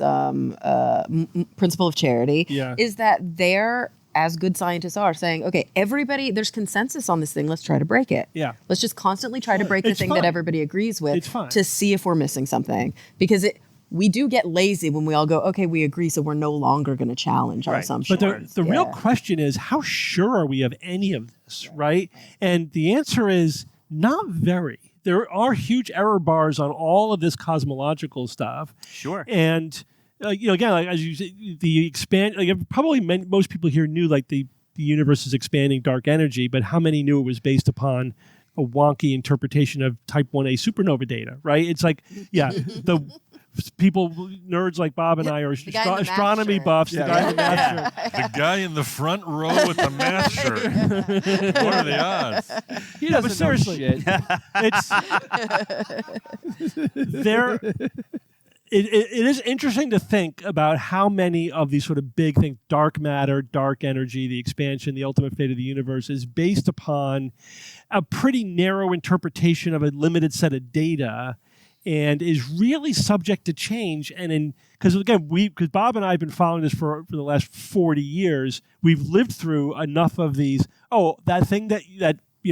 principle of charity is that they're, as good scientists are, saying, okay, everybody, there's consensus on this thing. Let's try to break it. Yeah. Let's just constantly try to break the thing that everybody agrees with to see if we're missing something. Because we do get lazy when we all go, okay, we agree, so we're no longer going to challenge our assumptions. But the real question is, how sure are we of any of this, right? And the answer is not very. There are huge error bars on all of this cosmological stuff. Sure. And, again, like as you say, probably most people here knew the universe is expanding dark energy, but how many knew it was based upon a wonky interpretation of Type 1a supernova data, right? It's like, the people, nerds like Bob and I, are astronomy buffs. The guy in the math shirt. The guy in the front row with the math shirt. What are the odds? He doesn't know shit. It is interesting to think about how many of these sort of big things, dark matter, dark energy, the expansion, the ultimate fate of the universe, is based upon a pretty narrow interpretation of a limited set of data, and is really subject to change. And because Bob and I have been following this for the last 40 years, we've lived through enough of these. Oh, that thing that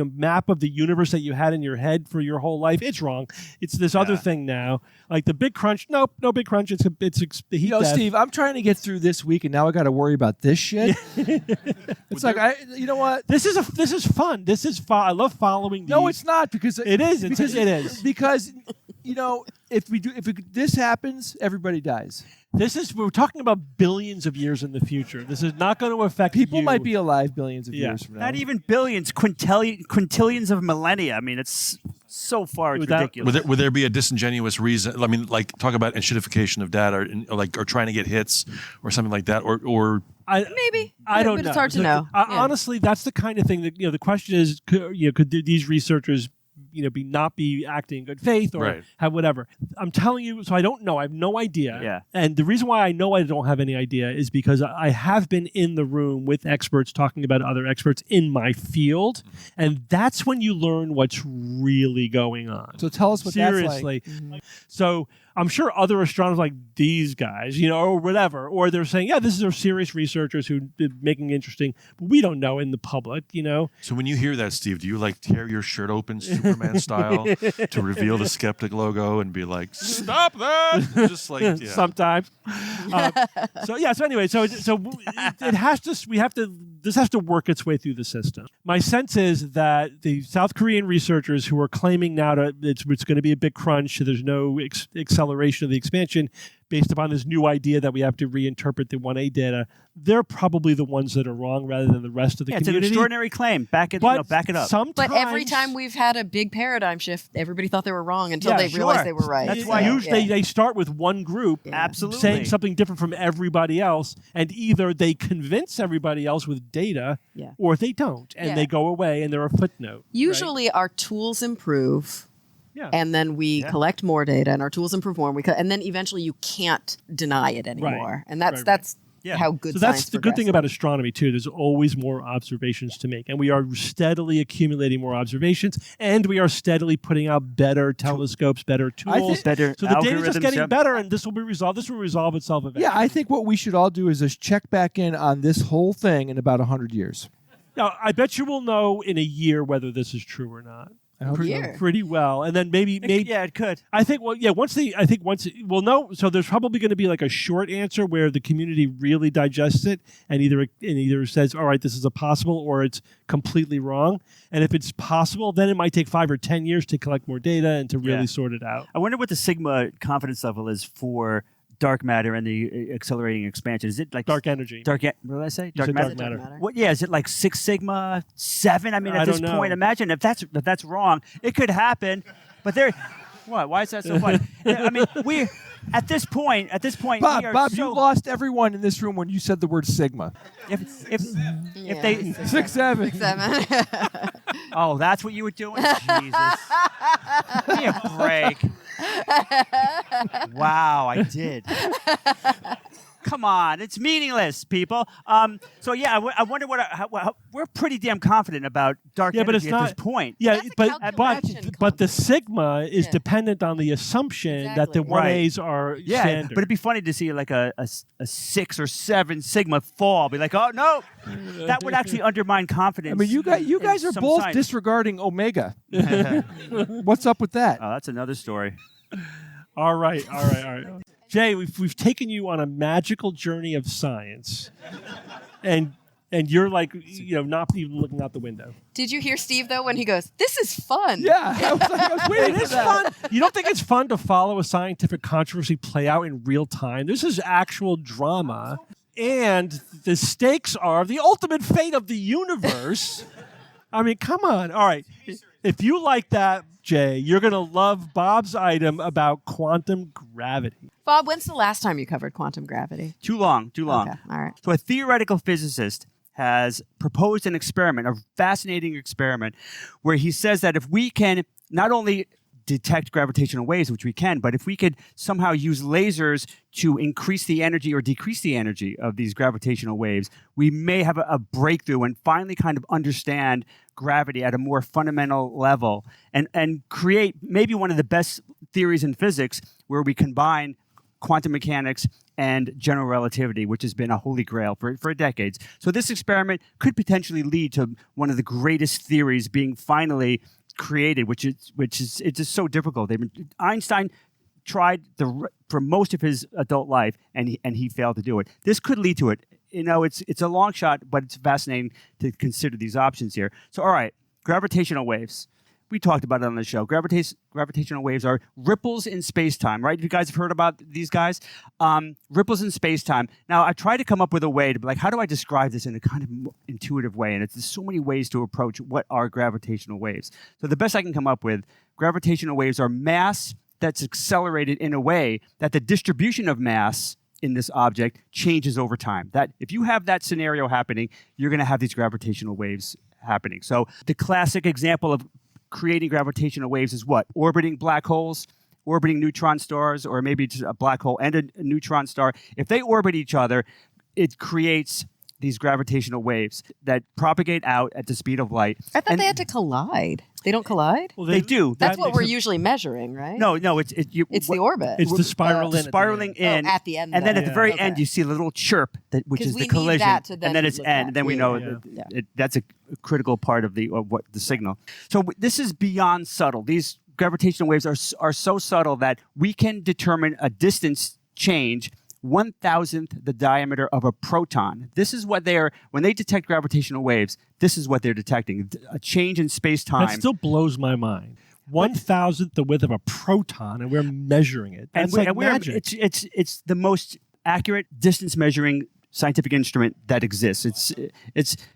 map of the universe that you had in your head for your whole life. It's wrong. It's this other thing now. Like the Big Crunch. Nope, no Big Crunch. It's the heat death. Steve, I'm trying to get through this week, and now I got to worry about this shit. It's like you know what? This is fun. This is fun. I love following these. No, it's not because it is. It is because if this happens, everybody dies. We're talking about billions of years in the future. This is not going to affect people. You. Might be alive billions of years from now. Not even billions, quintillions of millennia. I mean, it's so far it's ridiculous. Would there be a disingenuous reason? I mean, like talk about enshittification of data, or trying to get hits, or something like that, or maybe I don't but know. It's hard to know. Honestly, that's the kind of thing that the question is, could these researchers not be acting in good faith or have whatever. I'm telling you, so I don't know. I have no idea. Yeah. And the reason why I know I don't have any idea is because I have been in the room with experts talking about other experts in my field, and that's when you learn what's really going on. So tell us what Seriously. That's like. So I'm sure other astronomers like these guys, or whatever, or they're saying, this is serious researchers who are making it interesting, but we don't know in the public, So when you hear that, Steve, do you like tear your shirt open Superman style to reveal the Skeptic logo and be like, stop that? Just like, Sometimes. So anyway, it has to, this has to work its way through the system. My sense is that the South Korean researchers who are claiming now it's going to be a big crunch, so there's no acceleration of the expansion based upon this new idea that we have to reinterpret the 1A data, they're probably the ones that are wrong rather than the rest of the community. It's an extraordinary claim. Back it up. Sometimes, but every time we've had a big paradigm shift, everybody thought they were wrong until they realized they were right. That's why usually they start with one group absolutely saying something different from everybody else, and either they convince everybody else with data or they don't, and they go away and they're a footnote. Usually our tools improve. Yeah. And then we collect more data, and our tools improve more, and then eventually you can't deny it anymore. And that's how good. So that's the good thing about astronomy too. There's always more observations to make, and we are steadily accumulating more observations, and we are steadily putting out better telescopes, better tools, better. So the data is just getting better, and this will be resolved. This will resolve itself eventually. Yeah, I think what we should all do is just check back in on this whole thing in about 100 years. Now, I bet you will know in a year whether this is true or not. Pretty well, and then maybe it could. I think once we'll know. So there's probably going to be like a short answer where the community really digests it and either says, all right, this is a possible, or it's completely wrong. And if it's possible, then it might take 5 or 10 years to collect more data and to really sort it out. I wonder what the sigma confidence level is for dark matter and the accelerating expansion. Is it like dark energy? What did I say? Dark matter. Dark matter. What? Yeah, is it like 6 sigma, 7? I mean, at this point, imagine if that's wrong, it could happen. But what? Why is that so funny? I mean, we at this point, Bob, you lost everyone in this room when you said the word sigma. If they 6, 7. 6, 7. Oh, that's what you were doing? Jesus. Give me a break. Wow, I did. Come on, it's meaningless, people. So yeah, I wonder how we're pretty damn confident about dark energy at this point. Yeah, but the sigma is dependent on the assumption that the 1As are standard. But it'd be funny to see like a 6 or 7 sigma fall. Be like, oh no, that would actually undermine confidence. I mean, you guys are both disregarding omega. What's up with that? Oh, that's another story. All right. Jay, we've taken you on a magical journey of science, and you're like, not even looking out the window. Did you hear Steve though when he goes, "This is fun"? Yeah, I was waiting for that. Fun. You don't think it's fun to follow a scientific controversy play out in real time? This is actual drama, and the stakes are the ultimate fate of the universe. I mean, come on. All right, if you like that, Jay, you're going to love Bob's item about quantum gravity. Bob, when's the last time you covered quantum gravity? Too long. Okay, all right. So a theoretical physicist has proposed an experiment, a fascinating experiment, where he says that if we can not only detect gravitational waves, which we can, but if we could somehow use lasers to increase the energy or decrease the energy of these gravitational waves, we may have a breakthrough and finally kind of understand gravity at a more fundamental level and create maybe one of the best theories in physics where we combine quantum mechanics and general relativity, which has been a holy grail for decades. So this experiment could potentially lead to one of the greatest theories being finally created, which is it's just so difficult. Einstein tried for most of his adult life, and he failed to do it. This could lead to it. It's a long shot, but it's fascinating to consider these options here. So, all right, gravitational waves. We talked about it on the show. Gravitational waves are ripples in space-time, right? You guys have heard about these guys? Ripples in space-time. Now, I tried to come up with a way to be like, how do I describe this in a kind of intuitive way? And there's so many ways to approach what are gravitational waves. So the best I can come up with, gravitational waves are mass that's accelerated in a way that the distribution of mass in this object changes over time. That if you have that scenario happening, you're going to have these gravitational waves happening. So the classic example of creating gravitational waves is what? Orbiting black holes, orbiting neutron stars, or maybe just a black hole and a neutron star. If they orbit each other, it creates these gravitational waves that propagate out at the speed of light. I thought they had to collide. They don't collide? Well, they do. That's what we're usually measuring, right? No, it's the orbit. It's the spiralling in. At the end. And then at the very end, you see a little chirp, which is the collision. And then it's end. And then we know that's a critical part of the signal. So this is beyond subtle. These gravitational waves are so subtle that we can determine a distance change 1,000th the diameter of a proton. This is what when they detect gravitational waves, this is what they're detecting. A change in space-time. That still blows my mind. 1,000th the width of a proton, and we're measuring it. That's magic. It's the most accurate distance measuring scientific instrument that exists.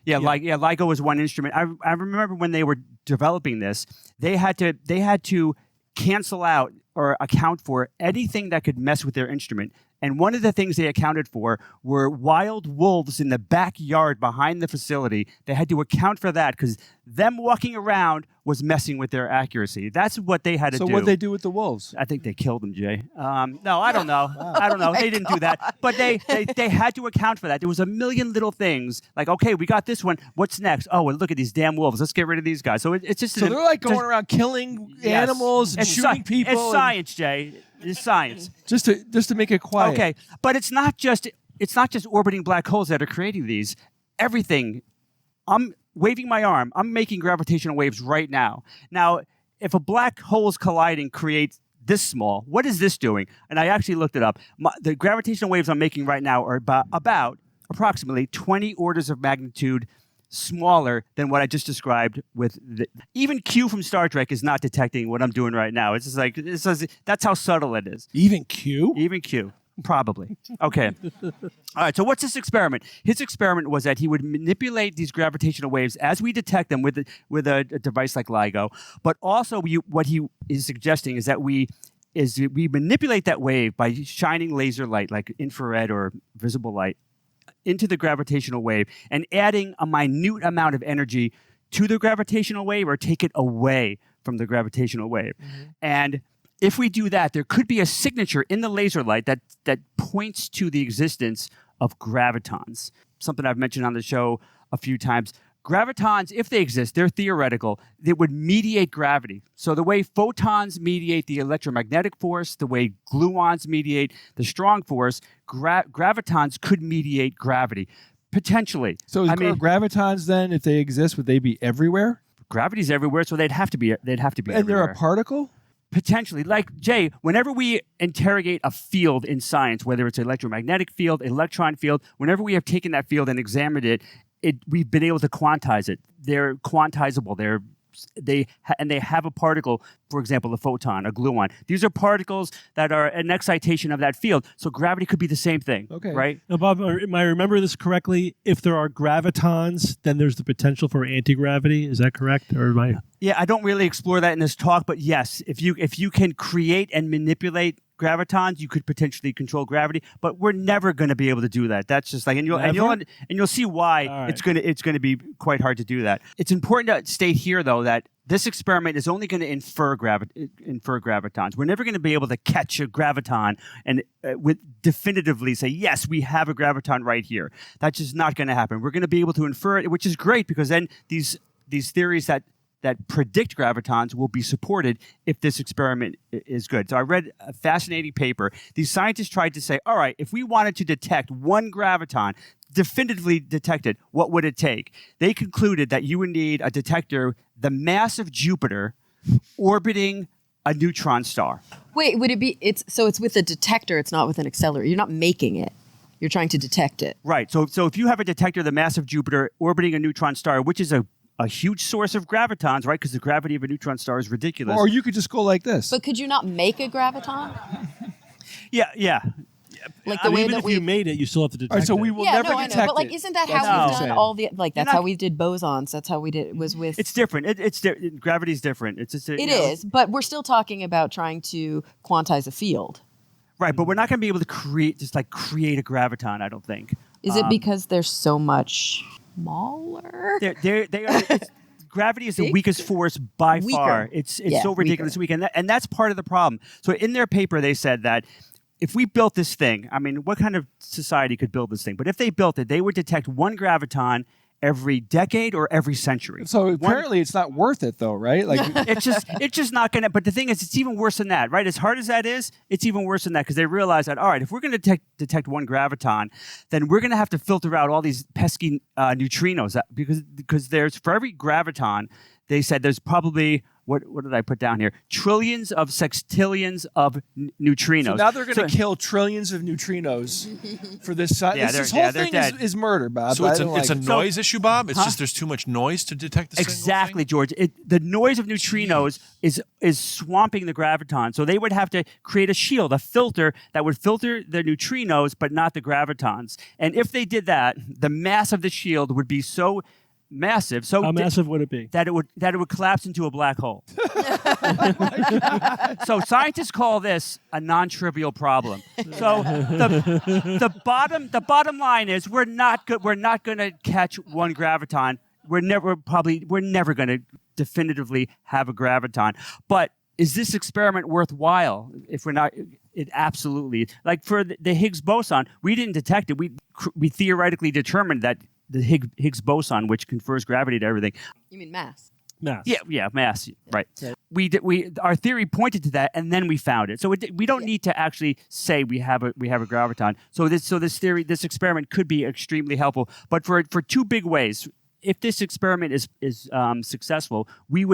LIGO was one instrument. I remember when they were developing this, they had to cancel out or account for anything that could mess with their instrument. And one of the things they accounted for were wild wolves in the backyard behind the facility. They had to account for that because them walking around was messing with their accuracy. That's what they had to do. So what did they do with the wolves? I think they killed them, Jay. No, I don't know. I don't know. They didn't do that. But they had to account for that. There was a million little things. Like, okay, we got this one. What's next? Oh, well, look at these damn wolves. Let's get rid of these guys. So it's just... So they're like going around killing animals and shooting people. It's science, Jay. It's science. Just to make it quiet. Okay, but it's not just orbiting black holes that are creating these. Everything. I'm waving my arm. I'm making gravitational waves right now. Now, if a black hole is colliding creates this small, what is this doing? And I actually looked it up. The gravitational waves I'm making right now are about approximately 20 orders of magnitude smaller than what I just described with even Q from Star Trek is not detecting what I'm doing right now. It's just like that's how subtle it is. Even Q? Even Q. Probably. Okay. All right. So what's this experiment? His experiment was that he would manipulate these gravitational waves as we detect them with a device like LIGO. But also, what he is suggesting is that we manipulate that wave by shining laser light, like infrared or visible light, into the gravitational wave and adding a minute amount of energy to the gravitational wave or take it away from the gravitational wave. Mm-hmm. And if we do that, there could be a signature in the laser light that points to the existence of gravitons, something I've mentioned on the show a few times. Gravitons, if they exist, they're theoretical. They would mediate gravity. So the way photons mediate the electromagnetic force, the way gluons mediate the strong force, gravitons could mediate gravity, potentially. So gravitons then, if they exist, would they be everywhere? Gravity's everywhere, so they'd have to be everywhere. And they're a particle? Potentially. Like, Jay, whenever we interrogate a field in science, whether it's an electromagnetic field, electron field, whenever we have taken that field and examined it, we've been able to quantize it. They're quantizable. They have a particle, for example, a photon, a gluon. These are particles that are an excitation of that field. So gravity could be the same thing, right? Now, Bob, am I remember this correctly? If there are gravitons, then there's the potential for anti-gravity. Is that correct? Or am I... Yeah, I don't really explore that in this talk, but yes, if you can create and manipulate gravitons, you could potentially control gravity, but we're never going to be able to do that. That's just like, and you'll see why it's going to be quite hard to do that. It's important to state here, though, that this experiment is only going to infer gravitons. We're never going to be able to catch a graviton and definitively say, yes, we have a graviton right here. That's just not going to happen. We're going to be able to infer it, which is great because then these theories that that predict gravitons will be supported if this experiment is good. So I read a fascinating paper. These scientists tried to say, all right, if we wanted to detect one graviton, definitively detect it, what would it take? They concluded that you would need a detector the mass of Jupiter orbiting a neutron star. Wait, would it be? It's with a detector. It's not with an accelerator. You're not making it. You're trying to detect it. Right. So if you have a detector the mass of Jupiter orbiting a neutron star, which is a huge source of gravitons, right? Because the gravity of a neutron star is ridiculous. Or you could just go like this. But could you not make a graviton? Yeah. Like the way even that if you made it, you still have to detect All right, so it. we will yeah, never no, I detect know. But like, it. isn't that That's how what we've I'm done saying. all the like? That's not- how we did bosons. That's how we did. It was with. It's different. Gravity's different. It is, but we're still talking about trying to quantize a field. Right, but we're not going to be able to create a graviton, I don't think. Is it because they're so much smaller? They are. Gravity is the weakest force by far. It's so ridiculously weak, and that's part of the problem. So in their paper, they said that if we built this thing, I mean, what kind of society could build this thing? But if they built it, they would detect one graviton every decade or every century. So apparently it's not worth it though, right? Like it's just not going to. But the thing is, it's even worse than that, right? As hard as that is, it's even worse than that because they realize that, all right, if we're going to detect one graviton, then we're going to have to filter out all these pesky neutrinos because there's, for every graviton, they said there's probably, what did I put down here? Trillions of sextillions of neutrinos. So now they're going to kill trillions of neutrinos for this. This whole thing is murder, Bob. So it's a noise issue, Bob? It's just there's too much noise to detect the Exactly, single thing? George. The noise of neutrinos is swamping the graviton. So they would have to create a shield, a filter that would filter the neutrinos but not the gravitons. And if they did that, the mass of the shield would be so massive. So how massive would it be? That it would collapse into a black hole. So scientists call this a non-trivial problem. So the bottom line is we're not going to catch one graviton. We're never going to definitively have a graviton. But is this experiment worthwhile? If we're not, it absolutely. Like for the Higgs boson, we didn't detect it. We theoretically determined that the Higgs boson, which confers gravity to everything. You mean mass? Mass. Yeah, mass. Right. Our theory pointed to that, and then we found it. So we don't need to actually say we have a graviton. So this experiment could be extremely helpful. But for two big ways, if this experiment is successful, we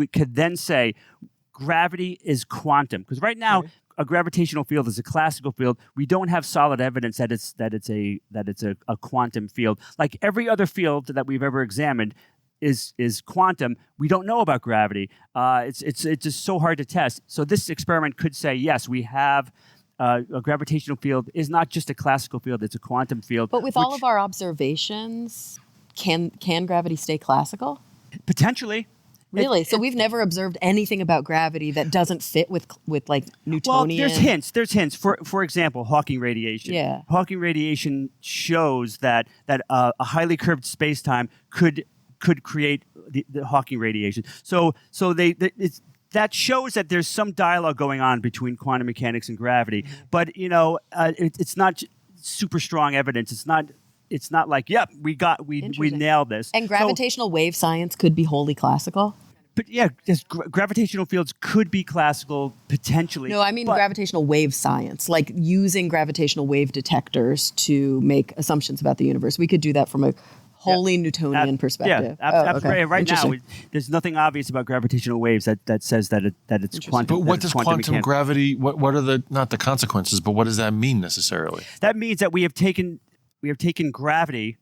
could then say gravity is quantum, because right now. Okay. A gravitational field is a classical field. We don't have solid evidence that it's a quantum field. Like every other field that we've ever examined is quantum. We don't know about gravity. It's just so hard to test. So this experiment could say yes, we have a gravitational field is not just a classical field; it's a quantum field. But with all of our observations, can gravity stay classical? Potentially. Really? So we've never observed anything about gravity that doesn't fit with like Newtonian. Well, there's hints. For example, Hawking radiation. Yeah. Hawking radiation shows that a highly curved spacetime could create the Hawking radiation. So that shows that there's some dialogue going on between quantum mechanics and gravity. But it's not super strong evidence. It's not like, yep, we nailed this. And gravitational wave science could be wholly classical? But yeah, gravitational fields could be classical potentially. No, I mean gravitational wave science, like using gravitational wave detectors to make assumptions about the universe. We could do that from a wholly Newtonian perspective. Yeah, absolutely. Right now, there's nothing obvious about gravitational waves that says that it's quantum. But what does quantum gravity? What are not the consequences? But what does that mean necessarily? That means that we have taken gravity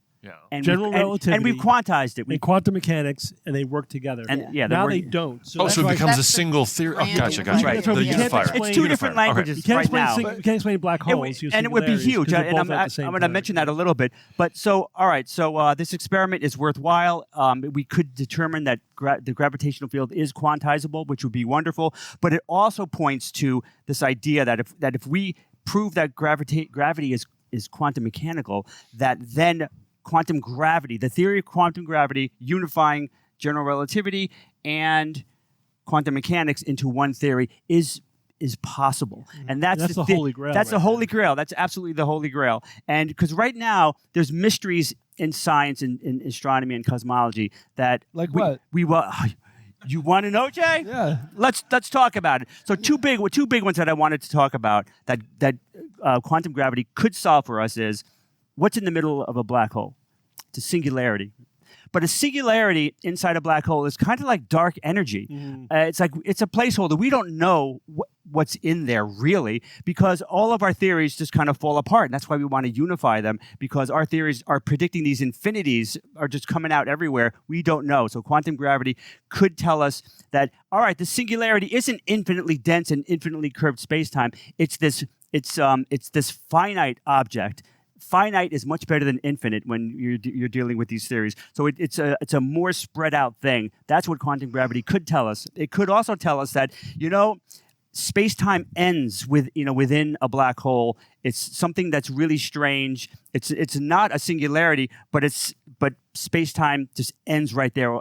and general relativity, and we've quantized it. And quantum mechanics, and they work together. And now they don't. So it becomes a single theory. Oh, gotcha. Right. The unifier. It's two different languages right now. You can't explain black holes. And it would be huge. And I'm going to mention that a little bit. But all right. So this experiment is worthwhile. We could determine that the gravitational field is quantizable, which would be wonderful. But it also points to this idea that if we prove that gravity is quantum mechanical, that then quantum gravity, the theory of quantum gravity unifying general relativity and quantum mechanics into one theory is possible. And that's the holy grail. That's the holy grail. That's absolutely the holy grail. And because right now there's mysteries in science and in astronomy and cosmology that what? You want to know, Jay? Yeah. Let's talk about it. So two big ones that I wanted to talk about that quantum gravity could solve for us is what's in the middle of a black hole. It's a singularity. But a singularity inside a black hole is kind of like dark energy. It's a placeholder. We don't know what's in there really, because all of our theories just kind of fall apart. And that's why we want to unify them, because our theories are predicting these infinities are just coming out everywhere. We don't know. So quantum gravity could tell us that, all right, the singularity isn't infinitely dense and infinitely curved space-time. It's this finite object. Finite is much better than infinite when you're dealing with these theories. So it's a more spread out thing. That's what quantum gravity could tell us. It could also tell us that, space-time ends within a black hole. It's something that's really strange. It's not a singularity, but space-time just ends right there.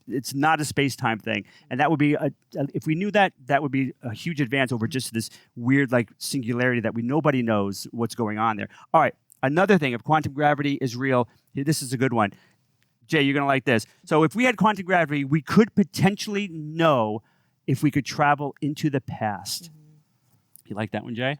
It's not a space-time thing. And that would be, if we knew that would be a huge advance over just this weird singularity that nobody knows what's going on there. All right. Another thing, if quantum gravity is real, this is a good one. Jay, you're going to like this. So if we had quantum gravity, we could potentially know if we could travel into the past. You like that one, Jay?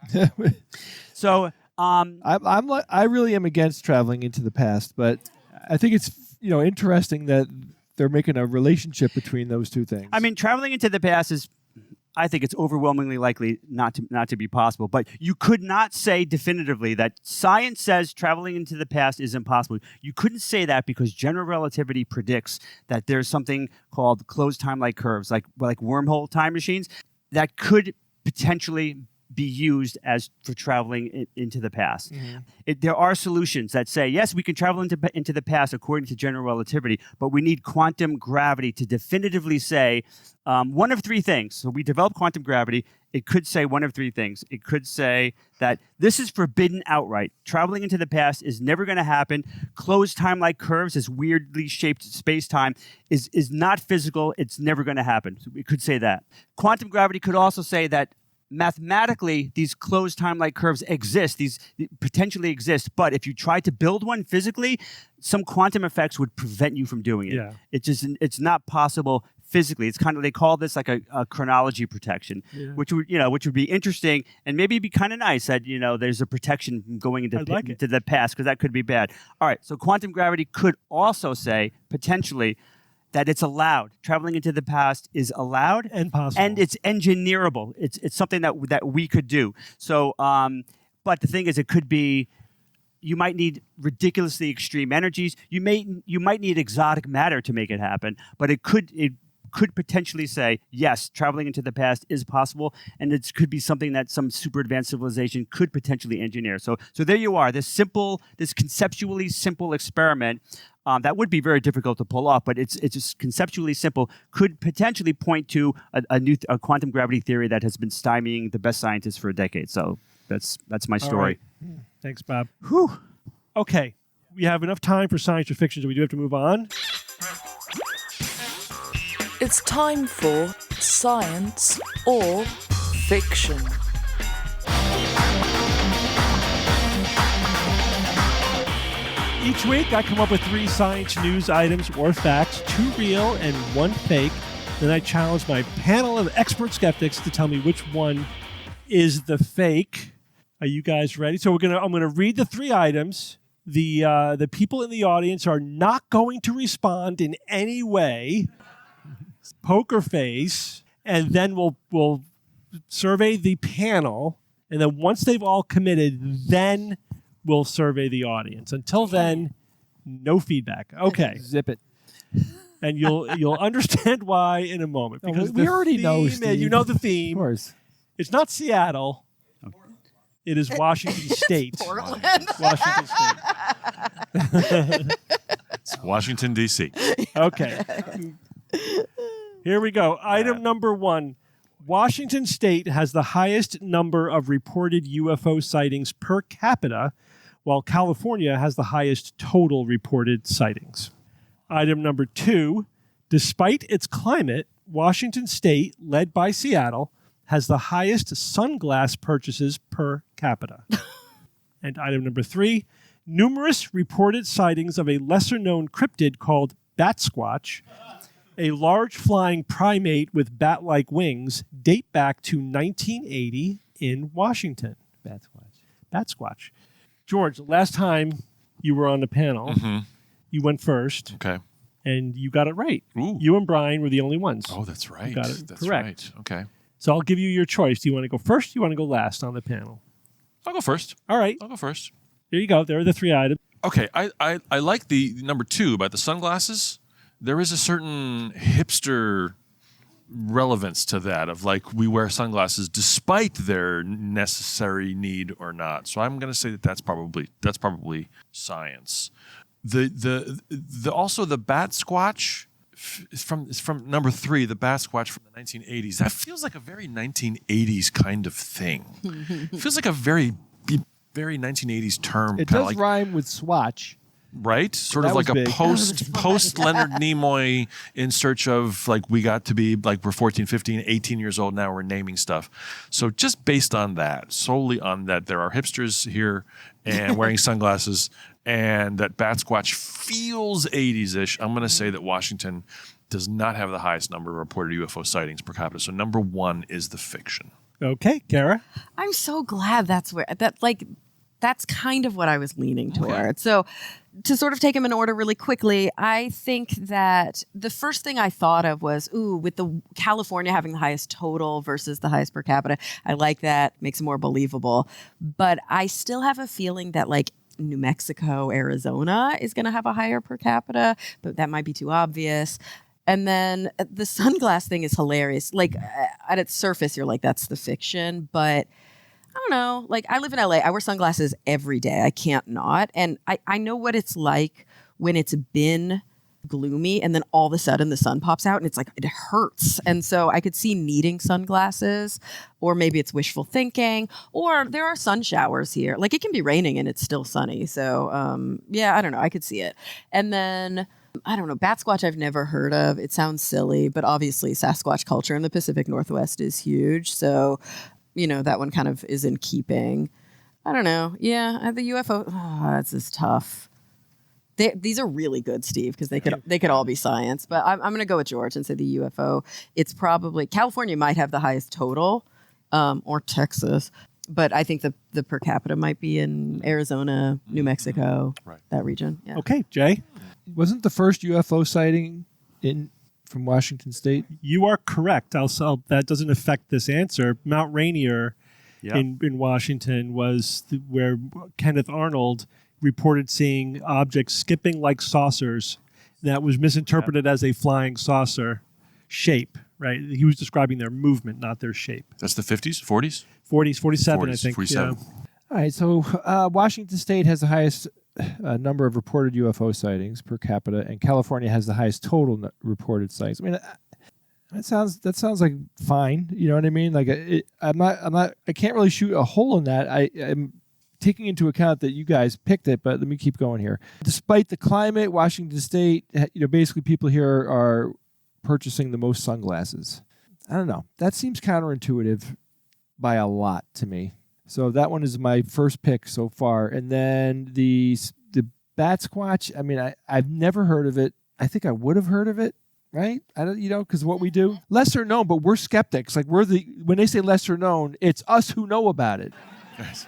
So I really am against traveling into the past, but I think it's interesting that they're making a relationship between those two things. I mean, traveling into the past is, I think it's overwhelmingly likely not to be possible. But you could not say definitively that science says traveling into the past is impossible. You couldn't say that because general relativity predicts that there's something called closed time-like curves, like wormhole time machines, that could potentially be used for traveling into the past. There are solutions that say, yes, we can travel into the past according to general relativity, but we need quantum gravity to definitively say one of three things. So we develop quantum gravity. It could say one of three things. It could say that this is forbidden outright. Traveling into the past is never going to happen. Closed time-like curves, this weirdly shaped space-time, is not physical. It's never going to happen. So we could say that. Quantum gravity could also say that mathematically, these closed time-like curves exist, these potentially exist, but if you try to build one physically, some quantum effects would prevent you from doing it. Yeah. It's not possible physically. It's kind of, they call this like a chronology protection, which would be interesting, and maybe be kind of nice that, there's a protection from going into the past, because that could be bad. All right, so quantum gravity could also say, potentially, that it's allowed. Traveling into the past is allowed and possible, and it's engineerable. It's something that we could do. So, but the thing is, it could be. You might need ridiculously extreme energies. You might need exotic matter to make it happen. But it could potentially say, yes, traveling into the past is possible, and it could be something that some super advanced civilization could potentially engineer. So there you are. This conceptually simple experiment. That would be very difficult to pull off, but it's just conceptually simple. Could potentially point to a quantum gravity theory that has been stymieing the best scientists for a decade. So that's my story. All right. Thanks, Bob. Whew. Okay, we have enough time for science or fiction, so we do have to move on. It's time for science or fiction. Each week, I come up with 3 science news items or facts, 2 real and 1 fake. Then I challenge my panel of expert skeptics to tell me which one is the fake. Are you guys ready? So I'm gonna read the 3 items. The people in the audience are not going to respond in any way. Poker face, and then we'll survey the panel, and then once they've all committed, then we'll survey the audience. Until then, no feedback. Okay. Zip it. And you'll understand why in a moment. Because we already know, Steve. You know the theme. Of course. It's not Seattle. It is Washington State. Portland. Washington State. It's Washington, D.C. Okay. Here we go. Item number 1. Washington State has the highest number of reported UFO sightings per capita, while California has the highest total reported sightings. Item number 2. Despite its climate, Washington State, led by Seattle, has the highest sunglass purchases per capita. And item number 3. Numerous reported sightings of a lesser-known cryptid called Bat Squatch a large flying primate with bat-like wings, date back to 1980 in Washington. Bat Squatch. George, last time you were on the panel, you went first. Okay. And you got it right. Ooh. You and Brian were the only ones. Oh, that's right. Who got it That's correct. right. Okay. So I'll give you your choice. Do you want to go first? Or do you want to go last on the panel? I'll go first. All right. I'll go first. There you go. There are the 3 items. Okay. I like the number 2 about the sunglasses. There is a certain hipster relevance to that of like we wear sunglasses despite their necessary need or not. So I'm going to say that's probably science. The also the bat squatch is from number 3, the bat squatch from the 1980s. That feels like a very 1980s kind of thing. It feels like a very 1980s term. It does rhyme with swatch. Right? Sort That of like was a big. post Leonard Nimoy in search of like we got to be like we're 14, 15, 18 years old now, we're naming stuff. So just based on that, solely on that, there are hipsters here and wearing sunglasses and that bat squatch feels 80s-ish. I'm going to say that Washington does not have the highest number of reported UFO sightings per capita. So number 1 is the fiction. Okay, Kara. I'm so glad that's kind of what I was leaning toward. So to sort of take them in order really quickly, I think that the first thing I thought of was, with the California having the highest total versus the highest per capita, I like that. Makes it more believable. But I still have a feeling that like New Mexico, Arizona is going to have a higher per capita, but that might be too obvious. And then the sunglass thing is hilarious. Like at its surface, you're like, that's the fiction, but I don't know. Like I live in LA. I wear sunglasses every day. I can't not. And I know what it's like when it's been gloomy and then all of a sudden the sun pops out and it's like, it hurts. And so I could see needing sunglasses, or maybe it's wishful thinking, or there are sun showers here. Like it can be raining and it's still sunny. So I don't know. I could see it. And then I don't know, bat squatch I've never heard of. It sounds silly, but obviously Sasquatch culture in the Pacific Northwest is huge. So that one kind of is in keeping. I don't know. Yeah, the UFO. That's just tough. These are really good, Steve, because they could all be science. But I'm going to go with George and say the UFO. It's probably California might have the highest total, or Texas, but I think the per capita might be in Arizona, New Mexico, that region. Yeah. Okay, Jay. Wasn't the first UFO sighting from Washington State? You are correct. That doesn't affect this answer. Mount Rainier in Washington was where Kenneth Arnold reported seeing objects skipping like saucers. That was misinterpreted as a flying saucer shape, right? He was describing their movement, not their shape. That's the 50s, 40s? 40s, 47, 40s, I think. 47. Yeah. All right, so Washington State has the highest number of reported UFO sightings per capita, and California has the highest total reported sightings. I mean, that sounds like fine. You know what I mean? Like I can't really shoot a hole in that. I'm taking into account that you guys picked it, but let me keep going here. Despite the climate, Washington State, basically people here are purchasing the most sunglasses. I don't know. That seems counterintuitive by a lot to me. So that one is my first pick so far. And then the bat squatch, I mean, I've never heard of it. I think I would have heard of it, right? I don't, because what we do, lesser known, but we're skeptics. Like when they say lesser known, it's us who know about it. Yes.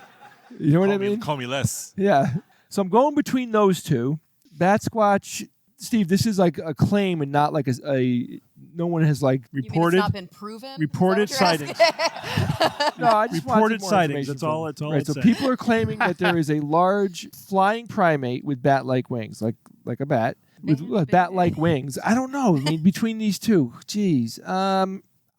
You know what I mean? Call me less. Yeah. So I'm going between those two. Bat squatch, Steve, this is like a claim and not like a no one has like You mean reported. it's not been proven? Reported Is that what you're asking? No, I just wanted Reported more sightings. information That's from all. them. That's all. Right. It So said. people are claiming that there is a large flying primate with bat-like wings, like a bat with bat-like wings. I don't know. I mean, between these two, geez.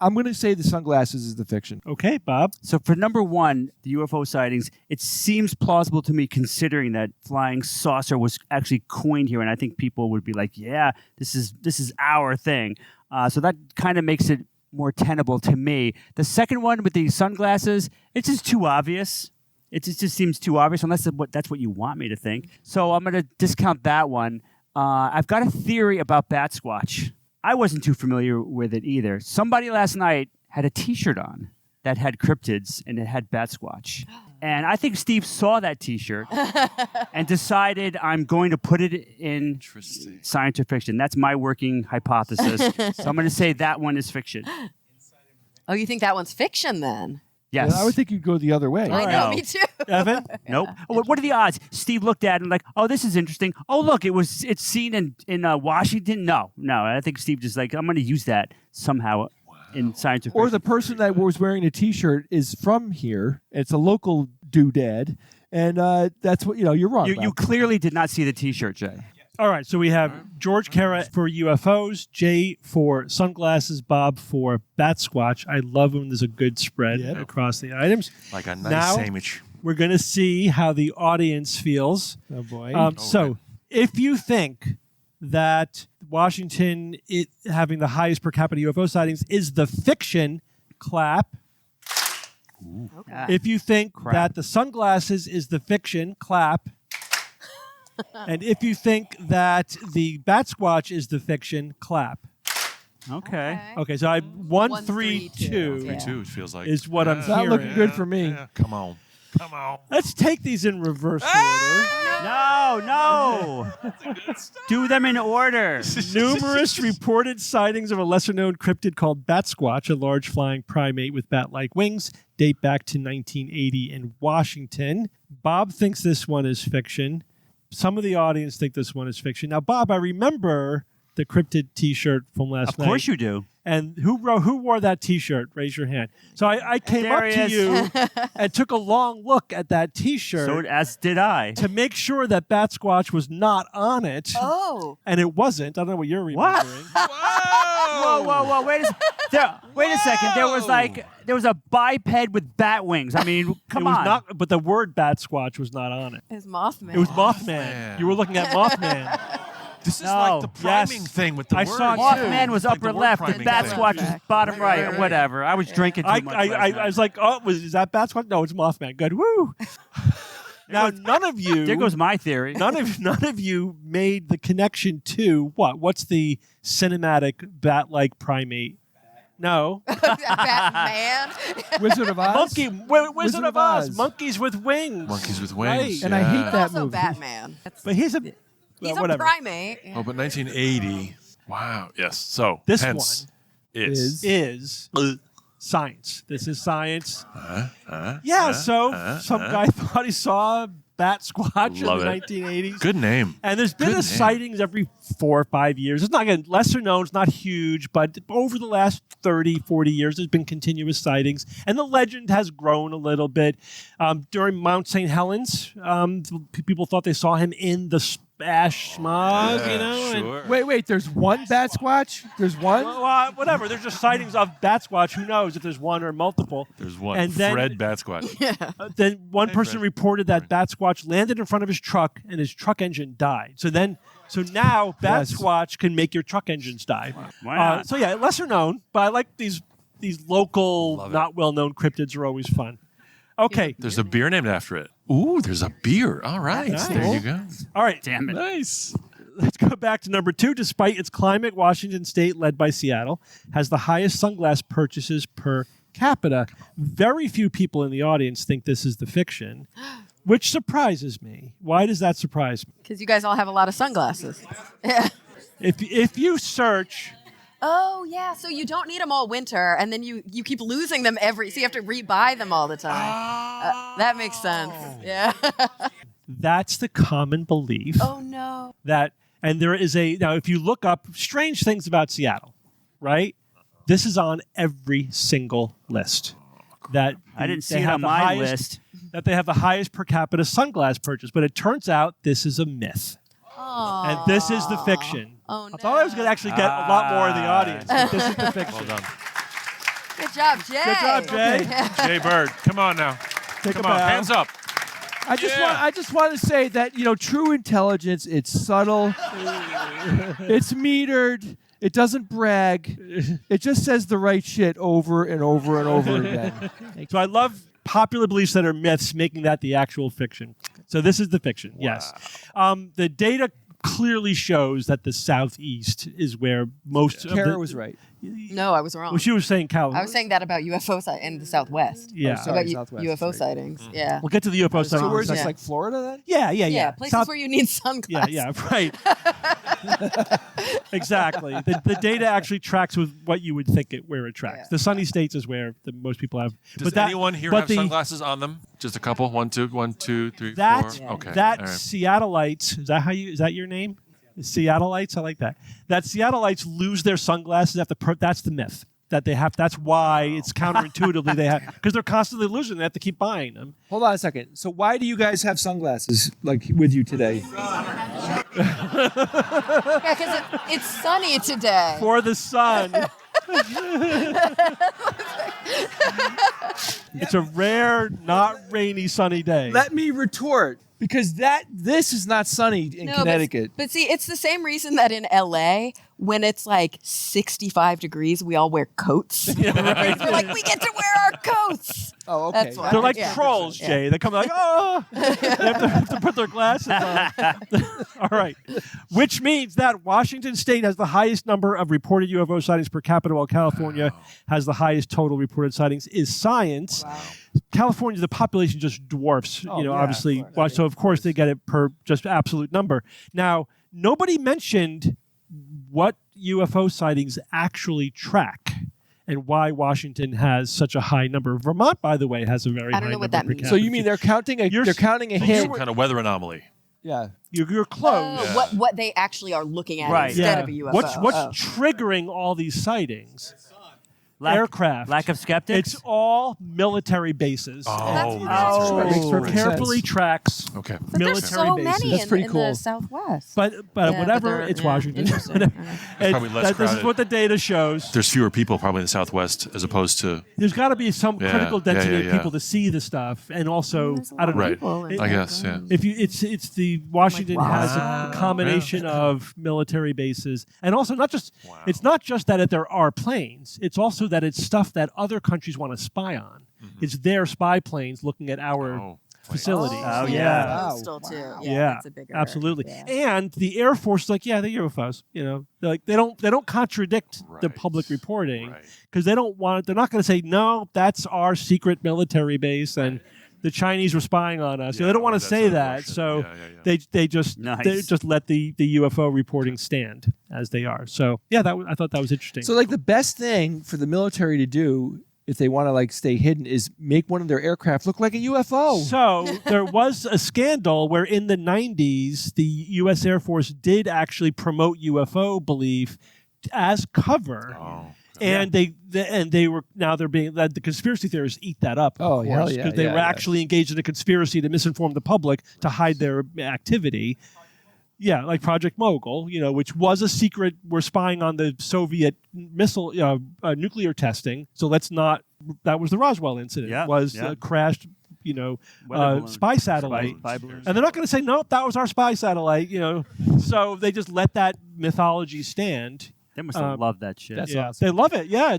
I'm going to say the sunglasses is the fiction. Okay, Bob. So for number 1, the UFO sightings, it seems plausible to me considering that flying saucer was actually coined here, and I think people would be like, yeah, this is our thing. So that kind of makes it more tenable to me. The second one with the sunglasses, it's just too obvious. It just seems too obvious, unless that's what you want me to think. So I'm going to discount that one. I've got a theory about bat squatch. I wasn't too familiar with it either. Somebody last night had a T-shirt on that had cryptids and it had bat squatch. And I think Steve saw that T-shirt and decided I'm going to put it in science or fiction. That's my working hypothesis. So I'm going to say that one is fiction. Oh, you think that one's fiction then? Yes. I would think you'd go the other way. I know, No. me too. Evan? Nope. Oh, what are the odds? Steve looked at it and like, oh, this is interesting. Oh, look, it's seen in Washington. No. I think Steve just like, I'm going to use that somehow in science or fiction. Or the person that was wearing the T-shirt is from here. It's a local doodad, and that's what you're wrong. You clearly did not see the T-shirt, Jay. All right, so we have George Kara for UFOs, Jay for sunglasses, Bob for bat squatch. I love when there's a good spread across the items. Like a nice Now, sandwich. We're going to see how the audience feels. Oh boy. So if you think that Washington having the highest per capita UFO sightings is the fiction, clap. Okay. If you think that the sunglasses is the fiction, clap. And if you think that the bat squatch is the fiction, clap. Okay. Okay, so I 1, 3, 2 Yeah. 2 feels like. is what I'm It's not hearing. looking good for me. Yeah, come on. Let's take these in reverse order. No. Do them in order. Numerous reported sightings of a lesser-known cryptid called bat squatch, a large flying primate with bat-like wings, date back to 1980 in Washington. Bob thinks this one is fiction. Some of the audience think this one is fiction. Now, Bob, I remember the cryptid T-shirt from last night. Of course you do. And who wore that T-shirt? Raise your hand. So I came There up he to is. you and took a long look at that T-shirt So as did I. to make sure that Bat Squatch was not on it. Oh. And it wasn't. I don't know what you're What? remembering. Whoa! Wait a second. There was a biped with bat wings. I mean, come it was on. Not, but the word Bat Squatch was not on it. It's Mothman. It was Mothman. You were looking at Mothman. This is No. like the priming Yes. thing with the I word. saw it Mothman too. was Like upper the word left, and priming Bat thing. Squatch was bottom right, or whatever. I was drinking too much last I night. was like, oh, is that Bat Squatch? No, it's Mothman. Good. Woo. Now, none of you. There goes my theory. None of you made the connection to what? What's the cinematic bat-like primate? No. Batman. Wizard of Oz. Wizard of Oz. Monkeys with wings. Monkeys with Right. wings. And I hate yeah. that Also movie. Batman. But he's a He's a whatever. primate. Oh, but 1980. Wow. Yes. So This hence is. is science. This is science. Some guy thought he saw a bat squatch Love in the it. 1980s. Good name. And there's been Good a name. sightings every 4 or 5 years. It's not again, lesser known, it's not huge, but over the last 30, 40 years, there's been continuous sightings. And the legend has grown a little bit. During Mount St. Helens, people thought they saw him in the ash smog, you know? and- Sure. Wait. There's one Bat Squatch. There's one. Well, whatever. There's just sightings of Bat Squatch. Who knows if there's one or multiple? There's one. And then- Fred Bat Squatch. Then one person Fred. reported that Bat Squatch landed in front of his truck and his truck engine died. So now Bat Yes. Squatch can make your truck engines die. Why not? So yeah, lesser known, but I like these local, Love it. not well known cryptids are always fun. Okay, There's a beer named after it. Ooh, there's a beer. All right. Nice. There you go. all right. Damn it. Nice. Let's go back to number 2. Despite its climate, Washington State, led by Seattle, has the highest sunglass purchases per capita. Very few people in the audience think this is the fiction, which surprises me. Why does that surprise me? Because you guys all have a lot of sunglasses. If you search, Oh, yeah. So you don't need them all winter, and then you keep losing them so you have to rebuy them all the time. That makes sense. Yeah. that's the common belief Oh, no. that, and there is now if you look up strange things about Seattle, right? This is on every single list. That I didn't see they it have on the my highest- list. That they have the highest per capita sunglass purchase, but it turns out this is a myth. And this is the fiction. Oh, I thought I was going to actually get a lot more in the audience, but this is the fiction. Well done. Good job, Jay. Good job, Jay. Jay Bird. Come on now. Take Come a on. bow. Hands up. I just want to say that true intelligence. It's subtle. It's metered. It doesn't brag. It just says the right shit over and over and over again. So I love popular beliefs that are myths, making that the actual fiction. So this is the fiction, yes. The data clearly shows that the southeast is where most of Kara the, was right. No, I was wrong. Well, she was saying Cal. I was saying that about UFO in the Southwest. Yeah. Oh, sorry, About Southwest, UFO right. sightings. Yeah. We'll get to the UFO So sightings. where's in a this, second. like Florida then? Yeah. Places South- where you need Yeah, sunglasses. right. Exactly. The data actually tracks with what you would think where it tracks. Yeah. The sunny states is where most people have. Does anyone here but have sunglasses on them? Just a couple. 1, 2, 1, 2, 3, 4. That Okay. that all right. Seattleites, is that your name? Seattleites, I like that. That Seattleites lose their sunglasses that's the myth. That they have. That's why it's counterintuitively they have, because they're constantly losing. They have to keep buying them. Hold on a second. So why do you guys have sunglasses like with you today? Yeah, because it's sunny today. For the sun. It's a rare, not rainy, sunny day. Let me retort. Because this is not sunny in Connecticut. But see, it's the same reason that in LA, when it's like 65 degrees, we all wear coats. We're like, we get to wear our coats. Oh, okay. That's why. They're like Yeah. trolls, Yeah. Jay. They come like, oh, they have to put their glasses on. All right. Which means that Washington State has the highest number of reported UFO sightings per capita, while California has the highest total reported sightings. Is science. Wow. California, the population just dwarfs, Oh, yeah, obviously. of course. So, of course, they get it per just absolute number. Now, nobody mentioned what UFO sightings actually track and why Washington has such a high number. Vermont, by the way, has a very high I don't know number what that per means. capita. So you mean they're counting a hit? Some kind of weather anomaly. Yeah. You're close. Oh, what they actually are looking at Right. instead of a UFO. What's Oh. triggering all these sightings? Aircraft. Lack of skeptics. It's all military bases. Oh, Makes perfect Carefully sense. tracks okay. But there's military so bases. many That's pretty in cool. the Southwest. But Yeah, whatever, they're- it's yeah, Washington. interesting. And Probably less this is crowded. what the data shows. There's fewer people probably in the Southwest as opposed to. There's got to be some Yeah, critical density yeah, of yeah. people to see the stuff, and also There's a lot I don't of know. Right. people in It- I there. guess, yeah. If you, it's the Washington has wow. a combination of military bases, and also not just Wow. it's not just that there are planes. It's also that it's stuff that other countries want to spy on. It's their spy planes looking at our Oh, facilities. Oh, so yeah. they're Wow. coastal, too. Wow. Yeah, that's a bigger, absolutely. yeah. And the Air Force is like, yeah, they're UFOs. They're like they don't contradict the Right. public reporting Right. because they don't want. They're not going to say no. That's our secret military base, and the Chinese were spying on us. Yeah, they don't want or to that's say not that. Russian. So Yeah. they just Nice. they just let the UFO reporting stand as they are. So yeah, I thought that was interesting. So like the best thing for the military to do if they want to like stay hidden is make one of their aircraft look like a UFO. So there was a scandal where in the 90s, the U.S. Air Force did actually promote UFO belief as cover. Oh. And they were now they're being the conspiracy theorists eat that up. Oh, hell yeah, because they yeah, were yeah. actually engaged in a conspiracy to misinform the public to hide their activity. Yeah, like Project Mogul, which was a secret. We're spying on the Soviet missile nuclear testing. So let's not. That was the Roswell incident. Yeah, Was yeah. crashed. Weather balloon. Spy satellite. Spy balloons. And they're not going to say, nope, that was our spy satellite, So they just let that mythology stand. They must have loved that shit. That's Yeah, awesome. they love it. Yeah,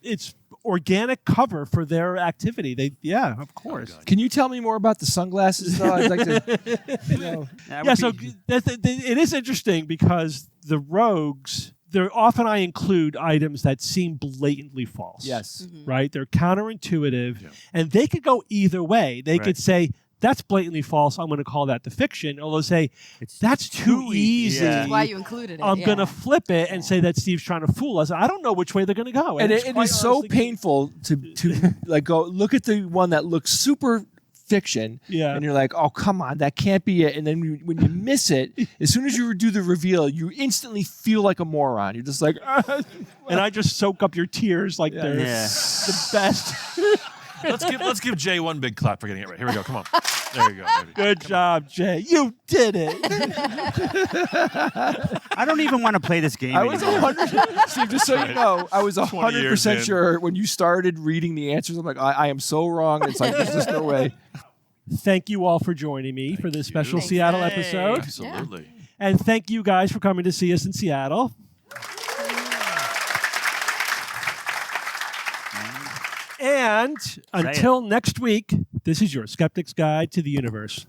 it's organic cover for their activity. Of course. Can you tell me more about the sunglasses though? I'd like to That Yeah, would so be- it is interesting because the rogues, I include items that seem blatantly false. Yes. Right? They're counterintuitive, and they could go either way. They Right. could say, that's blatantly false. I'm going to call that the fiction. Or they'll say, It's that's too easy. Yeah. That's why you included it. I'm yeah. going to flip it and say that Steve's trying to fool us. I don't know which way they're going to go. And it's it quite is so honestly- painful to like go look at the one that looks super fiction Yeah. and you're like, oh come on, that can't be it. And then when you miss it, as soon as you do the reveal, you instantly feel like a moron. You're just like And I just soak up your tears like they're Yeah. the best. Let's give Jay one big clap for getting it right. Here we go. Come on. There you go. Baby. Good job, Jay. You did it. I don't even want to play this game I was anymore. 100. Steve, just so you know, I was 20 years 100% in. sure when you started reading the answers. I'm like, I am so wrong. It's like there's just no way. Thank you all for joining me for this special Thanks. Seattle Hey. episode. Absolutely. And thank you guys for coming to see us in Seattle. And until next week, this is your Skeptic's Guide to the Universe.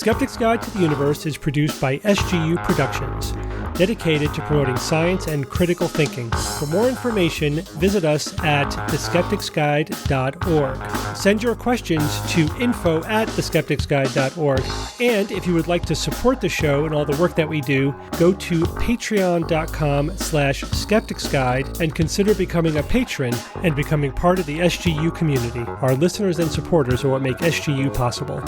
Skeptics Guide to the Universe is produced by SGU Productions, dedicated to promoting science and critical thinking. For more information, visit us at theskepticsguide.org. Send your questions to info@theskepticsguide.org. And if you would like to support the show and all the work that we do, go to patreon.com/skepticsguide and consider becoming a patron and becoming part of the SGU community. Our listeners and supporters are what make SGU possible.